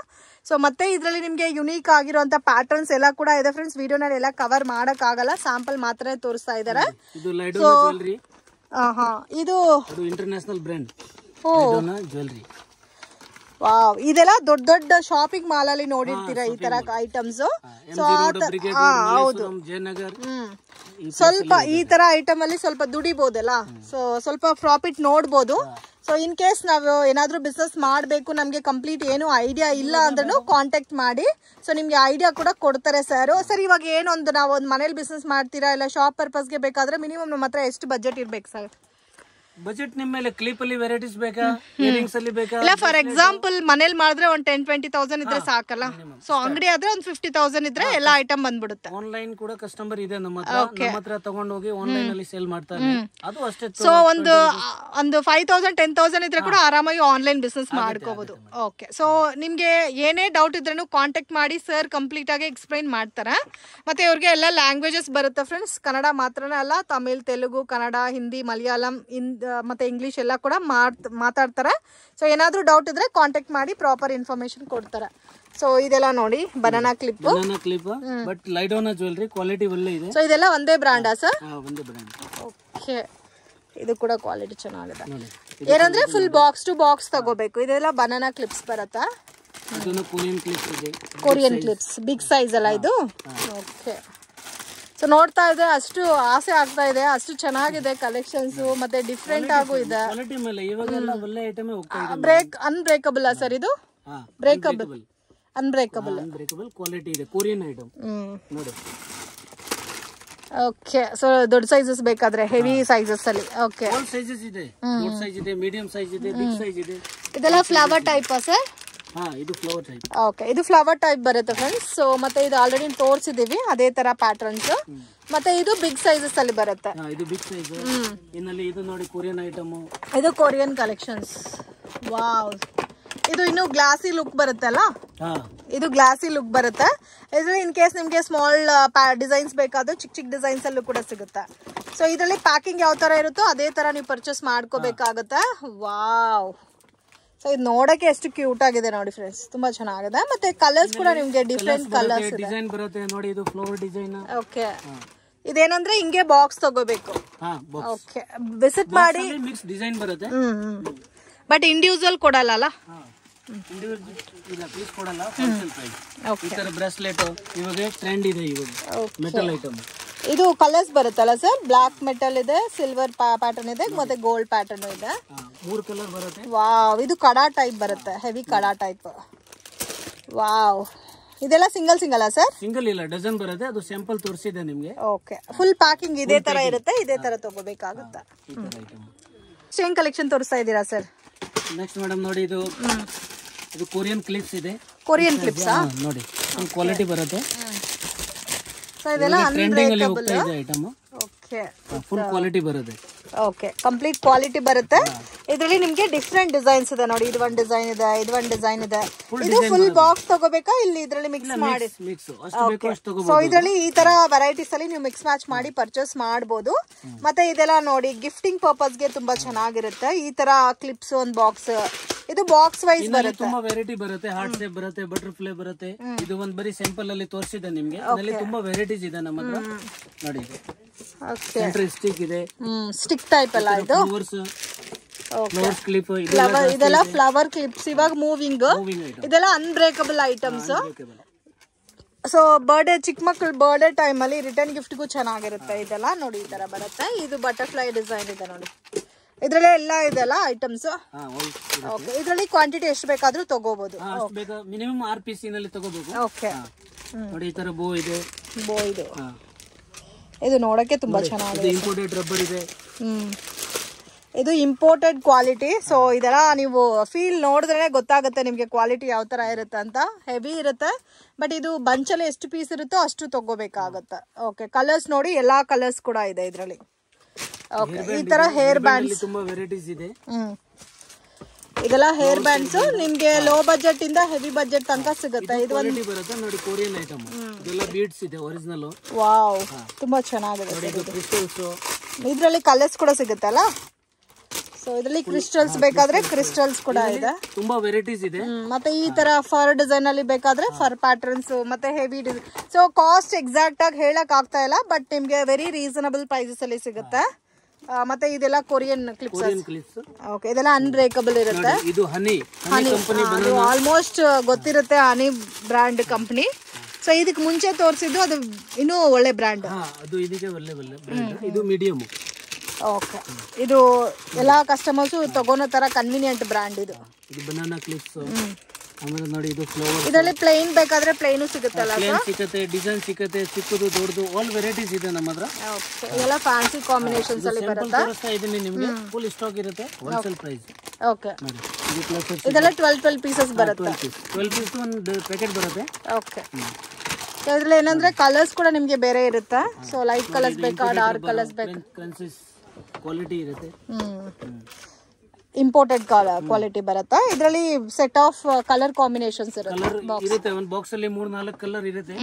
ಸೊ ಮತ್ತೆ ಇದರಲ್ಲಿ ನಿಮ್ಗೆ ಯುನೀಕ್ ಆಗಿರುವಂತ ಪ್ಯಾಟರ್ನ್ಸ್ ಎಲ್ಲ ಕೂಡ ಇದೆ ಫ್ರೆಂಡ್ಸ್. ವಿಡಿಯೋನಲ್ಲಿ ಎಲ್ಲ ಕವರ್ ಮಾಡಕ್ ಆಗಲ್ಲ, ಸ್ಯಾಂಪಲ್ ಮಾತ್ರ ತೋರಿಸ್ತಾ ಇದಾರೆ. ಇದು ಇಂಟರ್ನ್ಯಾಷನಲ್ ಬ್ರ್ಯಾಂಡ್ ಜ್ಯುವೆಲ್ಲರಿ. ವಾವ್, ಇದೆಲ್ಲ ದೊಡ್ಡ ದೊಡ್ಡ ಶಾಪಿಂಗ್ ಮಾಲ್ ಅಲ್ಲಿ ನೋಡಿರ್ತೀರಾ ಈ ತರ ಐಟಮ್ಸ್. ಸೊ ಹೌದು, ಸ್ವಲ್ಪ ಈ ತರ ಐಟಮ್ ಅಲ್ಲಿ ಸ್ವಲ್ಪ ದುಡಿಬಹುದಲ್ಲ, ಸೊ ಸ್ವಲ್ಪ ಪ್ರಾಫಿಟ್ ನೋಡ್ಬೋದು. ಸೊ ಇನ್ ಕೇಸ್ ನಾವು ಏನಾದ್ರೂ ಬಿಸ್ನೆಸ್ ಮಾಡಬೇಕು, ನಮ್ಗೆ ಕಂಪ್ಲೀಟ್ ಏನು ಐಡಿಯಾ ಇಲ್ಲ ಅಂದ್ರೂ ಕಾಂಟ್ಯಾಕ್ಟ್ ಮಾಡಿ. ಸೊ ನಿಮ್ಗೆ ಐಡಿಯಾ ಕೂಡ ಕೊಡ್ತಾರೆ ಸರ್. ಸರ್ ಇವಾಗ ಏನೊಂದು ನಾವು ಒಂದು ಮನೇಲಿ ಬಿಸ್ನೆಸ್ ಮಾಡ್ತೀರಾ ಇಲ್ಲ ಶಾಪ್ ಪರ್ಪಸ್ಗೆ ಬೇಕಾದ್ರೆ ಮಿನಿಮಮ್ ನಮ್ಮ ಹತ್ರ ಎಷ್ಟು ಬಜೆಟ್ ಇರ್ಬೇಕು ಸರ್? ಬಜೆಟ್ ನಿಮ್ಮ ಮೇಲೆ. ಕ್ಲಿಪ್ ಅಲ್ಲಿ ವೆರೈಟೀಸ್ ಬೇಕಾ, ಇಯರಿಂಗ್ಸ್ ಅಲ್ಲಿ ಬೇಕಾ? ಇಲ್ಲ, ಫಾರ್ ಎಕ್ಸಾಂಪಲ್ ಮನೇಲಿ ಮಾಡಿದ್ರೆ ಒಂದು 10-20,000 ಇದ್ರೆ ಸಾಕಲ್ಲ. ಸೊ ಅಂಗಡಿ ಆದ್ರೆ ಒಂದು 50,000 ಇದ್ರೆ ಎಲ್ಲ ಐಟಮ್ ಬಂದ್ಬಿಡುತ್ತೆ. ಆನ್ಲೈನ್ ಕೂಡ ಕಸ್ಟಮರ್ ಇದೆ ನಮ್ಮ ಹತ್ರ ತಗೊಂಡು ಹೋಗಿ ಆನ್ಲೈನ್ ಅಲ್ಲಿ ಸೇಲ್ ಮಾಡ್ತಾರೆ, ಅದು ಅಷ್ಟೇ. ಸೊ ಒಂದು 5,000-10,000 ಇದ್ರೆ ಕೂಡ ಆರಾಮಾಗಿ ಆನ್ಲೈನ್ ಬಿಸ್ನೆಸ್ ಮಾಡ್ಕೋಬಹುದು. ಓಕೆ, ಸೊ ನಿಮ್ಗೆ ಏನೇ ಡೌಟ್ ಇದ್ರೂ ಕಾಂಟ್ಯಾಕ್ಟ್ ಮಾಡಿ, ಸರ್ ಕಂಪ್ಲೀಟ್ ಆಗಿ ಎಕ್ಸ್ಪ್ಲೈನ್ ಮಾಡ್ತಾರೆ. ಮತ್ತೆ ಇವ್ರಿಗೆ ಎಲ್ಲ ಲ್ಯಾಂಗ್ವೇಜಸ್ ಬರುತ್ತೆ ಫ್ರೆಂಡ್ಸ್, ಕನ್ನಡ ಮಾತ್ರನೇ ಅಲ್ಲ, ತಮಿಳ್, ತೆಲುಗು, ಕನ್ನಡ, ಹಿಂದಿ, ಮಲಯಾಳಂ, ಮತ್ತೆ ಇಂಗ್ಲಿಷ್ ಎಲ್ಲ ಕೂಡ ಮಾತಾಡ್ತಾರೆ. ಸೊ ಏನಾದ್ರೂ ಡೌಟ್ ಇದ್ರೆ ಕಾಂಟ್ಯಾಕ್ಟ್ ಮಾಡಿ, ಪ್ರಾಪರ್ ಇನ್ಫಾರ್ಮೇಶನ್ ಕೊಡ್ತಾರೆ. ಸೊ ಇದೆಲ್ಲ ನೋಡಿ ಬನಾನಾ ಕ್ಲಿಪ್, ಬಟ್ ಲೈಡೋನಾ ಜ್ಯುವೆಲ್ಲರಿ ಕ್ವಾಲಿಟಿ ಒಳ್ಳೆ ಇದೆ. ಸೊ ಇದೆಲ್ಲ ಒಂದೇ ಬ್ರಾಂಡಾ ಸರ್? ಒಂದೇ ಬ್ರಾಂಡ್. ಓಕೆ, ಇದು ಕೂಡ ಕ್ವಾಲಿಟಿ ಚೆನ್ನಾಗಿದೆ. ಏನಂದ್ರೆ ಫುಲ್ ಬಾಕ್ಸ್ ಟು ಬಾಕ್ಸ್ ತಗೋಬೇಕು. ಇದೆಲ್ಲ ಬನಾನಾ ಕ್ಲಿಪ್ಸ್ ಬರುತ್ತಾ? ಕೊರಿಯನ್ ಕ್ಲಿಪ್ಸ್ ಬಿಗ್ ಸೈಜ್ ಅಲ್ಲ ಇದು? ಓಕೆ. ಸೊ ನೋಡ್ತಾ ಇದೆ, ಅಷ್ಟು ಆಸೆ ಆಗ್ತಾ ಇದೆ, ಅಷ್ಟು ಚೆನ್ನಾಗಿದೆ ಕಲೆಕ್ಷನ್ಸ್, ಮತ್ತೆ ಡಿಫ್ರೆಂಟ್ ಆಗು ಇದೆ. ಅನ್ಬ್ರೇಕಬಲ್ ಸರ್ ಇದು? ಬ್ರೇಕಬಲ್, ಅನ್ಬ್ರೇಕಬಲ್ ಕ್ವಾಲಿಟಿ ಇದೆ, ಕೊರಿಯನ್ ಐಟಮ್ ನೋಡಿ. ಓಕೆ, ಸೊ ದೊಡ್ಡ ಸೈಜಸ್ ಬೇಕಾದ್ರೆ ಹೆವಿ ಸೈಜಸ್ ಅಲ್ಲಿ. ಓಕೆ, ಆಲ್ ಸೈಜಸ್ ಇದೆ, ದೊಡ್ಡ ಸೈಜ್ ಇದೆ, ಮೀಡಿಯಂ ಸೈಜ್ ಇದೆ, ಬಿಗ್ ಸೈಜ್ ಇದೆ. ಇದೆಲ್ಲ ಫ್ಲವರ್ ಟೈಪ್ ಸರ್? ಇದು ಫ್ಲವರ್ ಟೈಪ್. ಓಕೆ, ಇದು ಫ್ಲವರ್ ಟೈಪ್ ಬರುತ್ತೆ ಫ್ರೆಂಡ್ಸ್. ಸೊ ಮತ್ತೆ ಇದು ಆಲ್ರೆಡಿ ತೋರಿಸಿದೀವಿ ಅದೇ ತರ ಪ್ಯಾಟರ್ನ್ಸ್. ಮತ್ತೆ ಇದು ಬಿಗ್ ಸೈಜಸ್ ಅಲ್ಲಿ ಬರುತ್ತೆ. ಇದು ಬಿಗ್ ಸೈಜ್. ಇನ್ನಲ್ಲಿ ಇದು ನೋಡಿ ಕೊರಿಯನ್ ಐಟಮ್, ಇದು ಕೊರಿಯನ್ ಕಲೆಕ್ಷನ್ಸ್. ವಾವ್, ಇದು ಇನ್ನು ಗ್ಲಾಸಿ ಲುಕ್ ಬರುತ್ತಲ್ಲ, ಇದು ಗ್ಲಾಸಿ ಲುಕ್ ಬರುತ್ತೆ. ಇದ್ರಲ್ಲಿ ಇನ್ ಕೇಸ್ ನಿಮ್ಗೆ ಸ್ಮಾಲ್ ಡಿಸೈನ್ಸ್ ಬೇಕಾದ್ರೆ ಚಿಕ್ಕ ಚಿಕ್ಕ ಡಿಸೈನ್ಸ್ ಅಲ್ಲೂ ಕೂಡ ಸಿಗುತ್ತೆ. ಸೊ ಇದರಲ್ಲಿ ಪ್ಯಾಕಿಂಗ್ ಯಾವ ತರ ಇರುತ್ತೋ ಅದೇ ತರ ನೀವು ಪರ್ಚೇಸ್ ಮಾಡ್ಕೋಬೇಕಾಗುತ್ತೆ. ವಾವ್, ಸೊ ಇದು ನೋಡಕ್ಕೆ ಎಷ್ಟು ಕ್ಯೂಟ್ ಆಗಿದೆ ನೋಡಿ ಫ್ರೆಂಡ್ಸ್, ತುಂಬಾ ಚೆನ್ನಾಗಿದೆ. ಮತ್ತೆ ಕಲರ್ಸ್ ಕೂಡ ನಿಮ್ಗೆ ಡಿಫ್ರೆಂಟ್ ಕಲರ್ಸ್ ಇದೆ. ಡಿಸೈನ್ ಬರುತ್ತೆ ನೋಡಿ, ಇದು ಫ್ಲವರ್ ಡಿಸೈನ್. ಓಕೆ, ಇದೇನಂದ್ರೆ ಹಿಂಗೆ ಬಾಕ್ಸ್ ತಗೋಬೇಕು. ಓಕೆ, ವಿಸಿಟ್ ಮಾಡಿ. ಮಿಕ್ಸ್ ಡಿಸೈನ್ ಬರುತ್ತೆ, ಬಟ್ ಇಂಡಿವಿಜುವಲ್ ಕೊಡಲ್ಲ. ಪೀಸ್ ಕೊಡಲ್ಲ, ಹೋಲ್ಸೇಲ್ ಪ್ರೈಸ್. ಈ ತರ ಬ್ರೇಸ್ಲೆಟ್ ಇವಾಗ ಟ್ರೆಂಡ್ ಇದೆ, ಇವಾಗ ಮೆಟಲ್ ಐಟಮ್. ಇದು ಕಲರ್ಸ್ ಬರುತ್ತಲ್ಲ ಸರ್? ಬ್ಲಾಕ್ ಮೆಟಲ್ ಇದೆ, ಸಿಲ್ವರ್ ಪ್ಯಾಟರ್ನ್ ಇದೆ, ಮತ್ತೆ ಗೋಲ್ಡ್ ಪ್ಯಾಟರ್ನ್ ಇದೆ. 3 ಕಲರ್ ಬರುತ್ತೆ. ವಾವ್, ಇದು ಕಡಾ ಟೈಪ್ ಬರುತ್ತೆ, ಹೆವಿ ಕಡಾ ಟೈಪ್. ವಾವ್, ಇದೆಲ್ಲ ಸಿಂಗಲ್ ಸರ್? ಸಿಂಗಲ್ ಇಲ್ಲ, ಡಜನ್ ಬರುತ್ತೆ. ಅದು ಸ್ಯಾಂಪಲ್ ತೋರಿಸಿದೆ ನಿಮ್ಗೆ. ಓಕೆ, ಫುಲ್ ಪ್ಯಾಕಿಂಗ್ ಇದೇ ತರ ಇರುತ್ತೆ, ಇದೇ ತರ ತಗೋಬೇಕಾಗುತ್ತೆ. ಏನ್ ಕಲೆಕ್ಷನ್ ತೋರಿಸ್ತಾ ಇದ್ದೀರಾ ಸರ್? ನೆಕ್ಸ್ಟ್ ಮೇಡಮ್ ನೋಡಿ, ಇದು ಕೊರಿಯನ್ ಕ್ಲಿಪ್ಸ್ ಇದೆ. ಕೊರಿಯನ್ ಕ್ಲಿಪ್ಸ್ ನೋಡಿ, ಕ್ವಾಲಿಟಿ ಬರುತ್ತೆ. ಸೊ ಇದೆಲ್ಲ unbreakable item. Okay, full quality ಬರುತ್ತೆ. ಓಕೆ, ಕಂಪ್ಲೀಟ್ ಕ್ವಾಲಿಟಿ ಬರುತ್ತೆ. ಇದರಲ್ಲಿ ನಿಮ್ಗೆ ಡಿಫ್ರೆಂಟ್ ಡಿಸೈನ್ಸ್ ಇದೆ ನೋಡಿ. ಇದು ಒಂದು ಡಿಸೈನ್ ಇದೆ, ಇದು ಒಂದು ಡಿಸೈನ್ ಇದೆ. ಇದು ಫುಲ್ ಬಾಕ್ಸ್ ತಗೋಬೇಕಾ ಇಲ್ಲಿ ಇದರಲ್ಲಿ ಮಿಕ್ಸ್ ಮಾಡಿ? ಸೊ ಇದರಲ್ಲಿ ಈ ತರ ವೆರೈಟೀಸ್ ಅಲ್ಲಿ ನೀವು ಮಿಕ್ಸ್ ಮ್ಯಾಚ್ ಮಾಡಿ ಪರ್ಚೇಸ್ ಮಾಡಬಹುದು. ಮತ್ತೆ ಇದೆಲ್ಲ ನೋಡಿ ಗಿಫ್ಟಿಂಗ್ ಪರ್ಪಸ್ ಗೆ ತುಂಬಾ ಚೆನ್ನಾಗಿರುತ್ತೆ. ಈ ತರ ಕ್ಲಿಪ್ಸ್ ಒಂದು ಬಾಕ್ಸ್, ಇದು ಬಾಕ್ಸ್ ವೈಸ್ ಬರುತ್ತೆ. ತುಂಬಾ ವೆರೈಟಿ ಬರುತ್ತೆ, ಹಾರ್ಟ್ ಶೇಪ್ ಬರುತ್ತೆ, ಬಟರ್ಫ್ಲೈ ಬರುತ್ತೆ. ಇದು ಒಂದ್ ಬರೀ ಸಿಂಪಲ್ ಅಲ್ಲಿ ತೋರಿಸಿದೆ ನಿಮ್ಗೆ. ಇದರಲ್ಲಿ ತುಂಬಾ ವೆರೈಟೀಸ್ ಇದೆ ನಮ್ಮ ಹತ್ರ ನೋಡಿ. ಸೆಂಟ್ರಲ್ ಸ್ಟಿಕ್ ಇದೆ, ಸ್ಟಿಕ್ ಟೈಪ್ ಅಲ್ಲ ಇದು? ಫ್ಲವರ್ ಕ್ಲಿಪ್, ಇದೆಲ್ಲ ಫ್ಲವರ್ ಕ್ಲಿಪ್ಸ್ ಇವಾಗ ಮೂವಿಂಗ್. ಇದೆಲ್ಲ ಅನ್ಬ್ರೇಕಬಲ್ ಐಟಮ್ಸ್. ಸೊ ಬರ್ಡೇ, ಚಿಕ್ಕ ಮಕ್ಕಳ ಬರ್ಡೇ ಟೈಮ್ ಅಲ್ಲಿ ರಿಟರ್ನ್ ಗಿಫ್ಟ್ಗೂ ಚೆನ್ನಾಗಿರುತ್ತೆ. ಇದೆಲ್ಲ ನೋಡಿ ಈ ತರ ಬರುತ್ತೆ. ಇದು ಬಟರ್ಫ್ಲೈ ಡಿಸೈನ್ ಇದೆ ನೋಡಿ. ಇದ್ರಲ್ಲೇ ಎಲ್ಲ ಇದೆಲ್ಲ ಐಟಮ್ಸ್. ಓಕೆ, ಇದರಲ್ಲಿ ಕ್ವಾಂಟಿಟಿ ಎಷ್ಟು ಬೇಕಾದ್ರೂ ತಗೋಬಹುದು. ಮಿನಿಮಮ್ 6 ಪೀಸ್ ನಲ್ಲಿ ತಗೋಬೇಕು. ಓಕೆ, ನೋಡಿ ಈ ತರ ಬೋ ಇದೆ. ಬೋ ಇದು ಇದು ನೋಡಕ್ಕೆ ತುಂಬಾ ಚೆನ್ನಾಗಿದೆ. ಇಂಪೋರ್ಟೆಡ್ ರಬ್ಬರ್ ಇದೆ. ಇದು ಇಂಪೋರ್ಟೆಡ್ ಕ್ವಾಲಿಟಿ. ಸೊ ಇದೆಲ್ಲ ನೀವು ಫೀಲ್ ನೋಡಿದ್ರೆ ಗೊತ್ತಾಗುತ್ತೆ ನಿಮಗೆ ಕ್ವಾಲಿಟಿ ಯಾವ ತರ ಇರುತ್ತೆ ಅಂತ. ಹೆವಿ ಇರುತ್ತೆ, ಬಟ್ ಇದು ಬಂಚಲ್ಲಿ ಎಷ್ಟು ಪೀಸ್ ಇರುತ್ತೋ ಅಷ್ಟು ತಗೋಬೇಕಾಗತ್ತೆ. ಓಕೆ, ಕಲರ್ಸ್ ನೋಡಿ, ಎಲ್ಲಾ ಕಲರ್ಸ್ ಕೂಡ ಇದೆ ಇದರಲ್ಲಿ. ಓಕೆ, ಈ ತರ ಹೇರ್ ಬ್ಯಾಂಡ್ಸ್ ತುಂಬಾ ವೆರೈಟೀಸ್ ಇದೆ. ಇದೆಲ್ಲ ಹೇರ್ ಬ್ಯಾಂಡ್ಸ್ ನಿಮ್ಗೆ ಲೋ ಬಜೆಟ್ ಇಂದ ಹೆವಿ ಬಜೆಟ್ ತನಕ ಸಿಗುತ್ತೆ. ಇದು ಕ್ವಾಲಿಟಿ ಬರುತ್ತೆ ನೋಡಿ, ಕೊರಿಯನ್ ಐಟಮ್. ಇದೆಲ್ಲ ಬೀಡ್ಸ್ ಇದೆ ಒರಿಜಿನಲ್. ವಾವ್, ತುಂಬಾ ಚೆನ್ನಾಗಿದೆ. ಕ್ರಿಸ್ಟಲ್ಸ್, ಇದರಲ್ಲಿ ಕಲರ್ಸ್ ಕೂಡ ಸಿಗುತ್ತಲ್ಲ. ಸೊ ಇದರಲ್ಲಿ ಕ್ರಿಸ್ಟಲ್ಸ್ ಬೇಕಾದ್ರೆ ಕ್ರಿಸ್ಟಲ್ಸ್ ಕೂಡ ಇದೆ. ತುಂಬಾ ವೆರೈಟೀಸ್ ಇದೆ. ಮತ್ತೆ ಈ ತರ ಫರ್ ಡಿಸೈನ್ ಅಲ್ಲಿ ಬೇಕಾದ್ರೆ ಫರ್ ಪ್ಯಾಟರ್ನ್ಸ್ ಮತ್ತೆ heavy design. So cost exact ಆಗಿ ಹೇಳಕ್ ಆಗ್ತಾ ಇಲ್ಲ, ಬಟ್ ನಿಮ್ಗೆ ವೆರಿ ರೀಸನಬಲ್ ಪ್ರೈಸಸ್ ಅಲ್ಲಿ ಸಿಗುತ್ತೆ. ಮತ್ತೆ ಇದೆಲ್ಲ ಕೊರಿಯನ್ ಕ್ಲಿಪ್ಸ್. ಓಕೆ, ಇದೆಲ್ಲ ಅನ್ಬ್ರೇಕಬಲ್ ಇರುತ್ತೆ. ಇದು ಹನಿ ಕಂಪನಿ, ಆಲ್ಮೋಸ್ಟ್ ಗೊತ್ತಿರುತ್ತೆ, ಹನಿ ಬ್ರ್ಯಾಂಡ್ ಕಂಪನಿ. ಸೊ ಇದಕ್ಕೆ ಮುಂಚೆ ತೋರಿಸಿದ್ದು ಅದು ಇನ್ನೂ ಒಳ್ಳೆ ಬ್ರ್ಯಾಂಡ್. ಅದು ಇದಕ್ಕೆ ಒಳ್ಳೆ ಬ್ರ್ಯಾಂಡ್. ಇದು ಮೀಡಿಯಂ. ಓಕೆ, ಇದು ಎಲ್ಲಾ ಕಸ್ಟಮರ್ಸ್ ತಗೋನೋ ತರ ಕನ್ವಿನಿಯಂಟ್ ಬ್ರ್ಯಾಂಡ್ ಇದು. ಇದು ಬನಾನಾ ಕ್ಲಿಪ್ಸ್. ಆಮೇಲೆ ನೋಡಿ, ಇದು ಫ್ಲವರ್. ಇದರಲ್ಲಿ ಪ್ಲೇನ್ ಬೇಕಾದ್ರೆ ಪ್ಲೇನು ಸಿಗುತ್ತಲ್ಲ. ಪ್ಲೇನ್ ಸಿಗುತ್ತೆ, ಡಿಸೈನ್ ಸಿಗುತ್ತೆ, ಚಿಕ್ಕದು ದೊಡ್ಡದು ಆಲ್ ವೆರೈಟೀಸ್ ಇದೆ ನಮ್ಮ ಹತ್ರ. ಓಕೆ, ಇದೆಲ್ಲ ಫ್ಯಾನ್ಸಿ ಕಾಂಬಿನೇಷನ್ಸ್ ಅಲ್ಲಿ ಬರುತ್ತೆ. ತೋರಿಸ್ತಾ ಇದೀನಿ ನಿಮಗೆ, ಫುಲ್ ಸ್ಟಾಕ್ ಇರುತ್ತೆ, ಹೋಲ್ಸೇಲ್ ಪ್ರೈಸ್. ಓಕೆ, ನೋಡಿ ಇದು ಕ್ಲಾಸಸ್. ಇದೆಲ್ಲ 12 ಪೀಸಸ್ ಬರುತ್ತೆ. 12 ಪೀಸ್ ಒಂದು ಪ್ಯಾಕೆಟ್ ಬರುತ್ತೆ. ಓಕೆ, ಇದರಲ್ಲಿ ಏನಂದ್ರೆ ಕಲರ್ಸ್ ಕೂಡ ನಿಮಗೆ ಬೇರೆ ಇರುತ್ತೆ. ಸೊ ಲೈಟ್ ಕಲರ್ಸ್ ಬೇಕಾ, ಡಾರ್ಕ್ ಕಲರ್ಸ್ ಬೇಕಾ, ಕ್ರನ್ಸಿಸ್ ಕ್ವಾಲಿಟಿ ಇರುತ್ತೆ. ಇಂಪೋರ್ಟೆಡ್ ಕ್ವಾಲಿಟಿ ಬರುತ್ತೆ. ಇದರಲ್ಲಿ ಸೆಟ್ ಆಫ್ ಕಲರ್ ಕಾಂಬಿನೇಷನ್ಸ್ ಇರುತ್ತೆ. ಒಂದು ಬಾಕ್ಸ್ ಅಲ್ಲಿ 3-4 ಕಲರ್ ಇರುತ್ತೆ.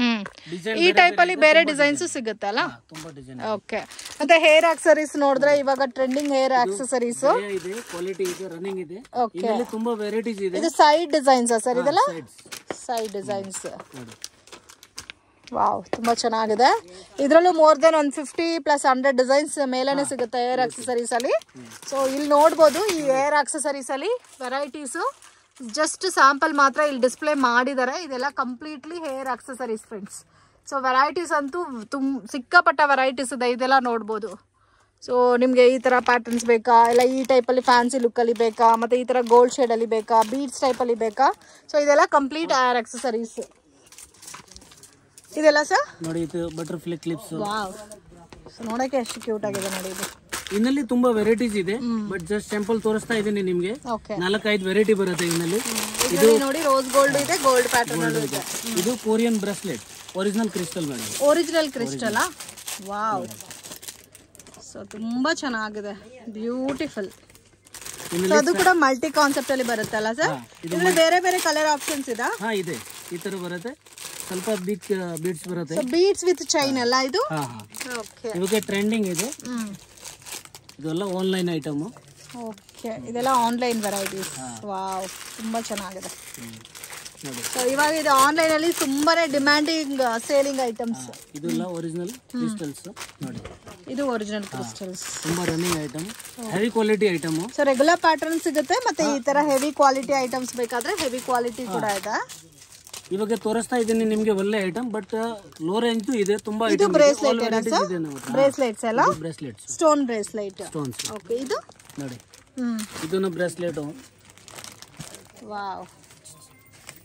ಈ ಟೈಪ್ ಅಲ್ಲಿ ಬೇರೆ ಡಿಸೈನ್ಸ್ ಸಿಗುತ್ತೆ ಅಲ್ಲ. ತುಂಬಾ ಡಿಸೈನ್. ಓಕೆ, ಮತ್ತೆ ಹೇರ್ ಆಕ್ಸೆಸರೀಸ್ ನೋಡಿದ್ರೆ ಇವಾಗ ಟ್ರೆಂಡಿಂಗ್ ಹೇರ್ ಆಕ್ಸೆಸರೀಸ್ ಇದೆ, ಕ್ವಾಲಿಟಿ ಇದೆ, ರನ್ನಿಂಗ್ ಇದೆ. ಓಕೆ, ಇದರಲ್ಲಿ ತುಂಬಾ ವೆರೈಟೀಸ್ ಇದೆ. ಇದು ಸೈಡ್ ಡಿಸೈನ್ಸ್ ಸರ್, ಇದೆಲ್ಲ ಸೈಡ್ ಡಿಸೈನ್ಸ್. ವಾವ್, ತುಂಬಾ ಚೆನ್ನಾಗಿದೆ. ಇದರಲ್ಲೂ ಮೋರ್ ದೆನ್ 150+100 ಡಿಸೈನ್ಸ್ ಮೇಲೇನೆ ಸಿಗುತ್ತೆ ಹೇರ್ ಆಕ್ಸೆಸರೀಸ್ ಅಲ್ಲಿ. ಸೊ ಇಲ್ಲಿ ನೋಡ್ಬೋದು, ಈ ಹೇರ್ ಆಕ್ಸೆಸರೀಸ್ ಅಲ್ಲಿ ವೆರೈಟೀಸ್ ಜಸ್ಟ್ ಸ್ಯಾಂಪಲ್ ಮಾತ್ರ ಇಲ್ಲಿ ಡಿಸ್ಪ್ಲೇ ಮಾಡಿದ್ದಾರೆ. ಇದೆಲ್ಲ completely hair accessories friends. So varieties ಅಂತೂ ಸಿಕ್ಕಾಪಟ್ಟ ವೆರೈಟೀಸ್ ಇದೆ. ಇದೆಲ್ಲ ನೋಡ್ಬೋದು. ಸೊ ನಿಮಗೆ ಈ ಥರ ಪ್ಯಾಟರ್ನ್ಸ್ ಬೇಕಾ, ಇಲ್ಲ ಈ ಟೈಪಲ್ಲಿ ಫ್ಯಾನ್ಸಿ ಲುಕ್ಕಲ್ಲಿ ಬೇಕಾ, ಮತ್ತು ಈ ಥರ ಗೋಲ್ಡ್ ಶೇಡಲ್ಲಿ ಬೇಕಾ, ಬೀಡ್ಸ್ ಟೈಪಲ್ಲಿ ಬೇಕಾ. ಸೊ ಇದೆಲ್ಲ ಕಂಪ್ಲೀಟ್ ಹೇರ್ ಆಕ್ಸೆಸರೀಸ್. ಇದೆಲ್ಲ ಸರ್ ನೋಡಿ, ಇದು ಬಟರ್ಫ್ಲೈ ಕ್ಲಿಪ್ಸ್. ವಾವ್, ನೋಡಕ್ಕೆ ಎಷ್ಟು ಕ್ಯೂಟ್ ಆಗಿದೆ ನೋಡಿ ಇದು. ಇನ್ನಲ್ಲಿ ತುಂಬಾ ವೆರೈಟೀಸ್ ಇದೆ, ಬಟ್ ಜಸ್ಟ್ ಸ್ಯಾಂಪಲ್ ತೋರಿಸ್ತಾ ಇದೀನಿ ನಿಮ್ಗೆ. ಓಕೆ, 4-5 ವೆರೈಟಿ ಬರುತ್ತೆ ಇದರಲ್ಲಿ. ಇದು ನೋಡಿ, ರೋಸ್ ಗೋಲ್ಡ್ ಇದೆ, ಗೋಲ್ಡ್ ಪ್ಯಾಟರ್ನ್ ಇದೆ. ಇದು Korean bracelet, original crystal madam. Original crystal. Wow, so ತುಂಬಾ ಚೆನ್ನಾಗಿದೆ, ಬ್ಯೂಟಿಫುಲ್. ಅದು ಕೂಡ ಮಲ್ಟಿ ಕಾನ್ಸೆಪ್ಟ್ ಅಲ್ಲಿ ಬರುತ್ತಲ್ಲ ಸರ್. ಇದರಲ್ಲಿ ಬೇರೆ ಬೇರೆ ಕಲರ್ ಆಪ್ಷನ್ಸ್ ಇದೆ. ಇದೆ, ಈ ತರ ಬರುತ್ತೆ. ಸ್ವಲ್ಪ ಬಿಗ್ ಬೀಡ್ಸ್ ಬರುತ್ತೆ. ಬೀಡ್ಸ್ ವಿತ್ ಚೈನ್ ಅಲ್ಲ ಇದು. ಓಕೆ, ಇವಾಗ ಟ್ರೆಂಡಿಂಗ್ ಇದೆ. ಇದೆಲ್ಲ ಆನ್ಲೈನ್ ಐಟಮ್. ಓಕೆ, ಇದೆಲ್ಲ ಆನ್ಲೈನ್ ವೆರೈಟೀಸ್. ವಾವ್, ತುಂಬಾ ಚೆನ್ನಾಗಿದೆ. ಸೊ ಇವಾಗ ಇದು ಆನ್ಲೈನ್ ಅಲ್ಲಿ ತುಂಬಾನೇ ಡಿಮ್ಯಾಂಡಿಂಗ್ ಸೇಲಿಂಗ್ ಐಟಮ್ಸ್. ಇದೆಲ್ಲ ಒರಿಜಿನಲ್ ಕ್ರಿಸ್ಟಲ್ಸ್ ನೋಡಿ. ಇದು ಒರಿಜಿನಲ್ ಕ್ರಿಸ್ಟಲ್ಸ್, ತುಂಬಾ running item, heavy quality item. So regular pattern ಸಿಗುತ್ತೆ, ಮತ್ತೆ ಈ ತರ ಹೆವಿ ಕ್ವಾಲಿಟಿ ಐಟಮ್ಸ್ ಬೇಕಾದ್ರೆ ಹೆವಿ ಕ್ವಾಲಿಟಿ ಕೂಡ ಇದೆ. ಇವಾಗ ತೋರಿಸ್ತಾ ಇದ್ದೀನಿ ನಿಮ್ಗೆ ಒಳ್ಳೆ ಐಟಮ್, ಬಟ್ ಲೋ ರೇಂಜ್ ಇದೆ. ತುಂಬಾ ಇದು ಬ್ರೇಸ್ಲೆಟ್ ಬ್ರೇಸ್ಲೆಟ್ಸ್ ಎಲ್ಲ bracelets, stone bracelet. Stones. Okay, ಇದು ನೋಡಿ, ಇದನ್ನ ಬ್ರೇಸ್ಲೆಟ್. ವಾವ್,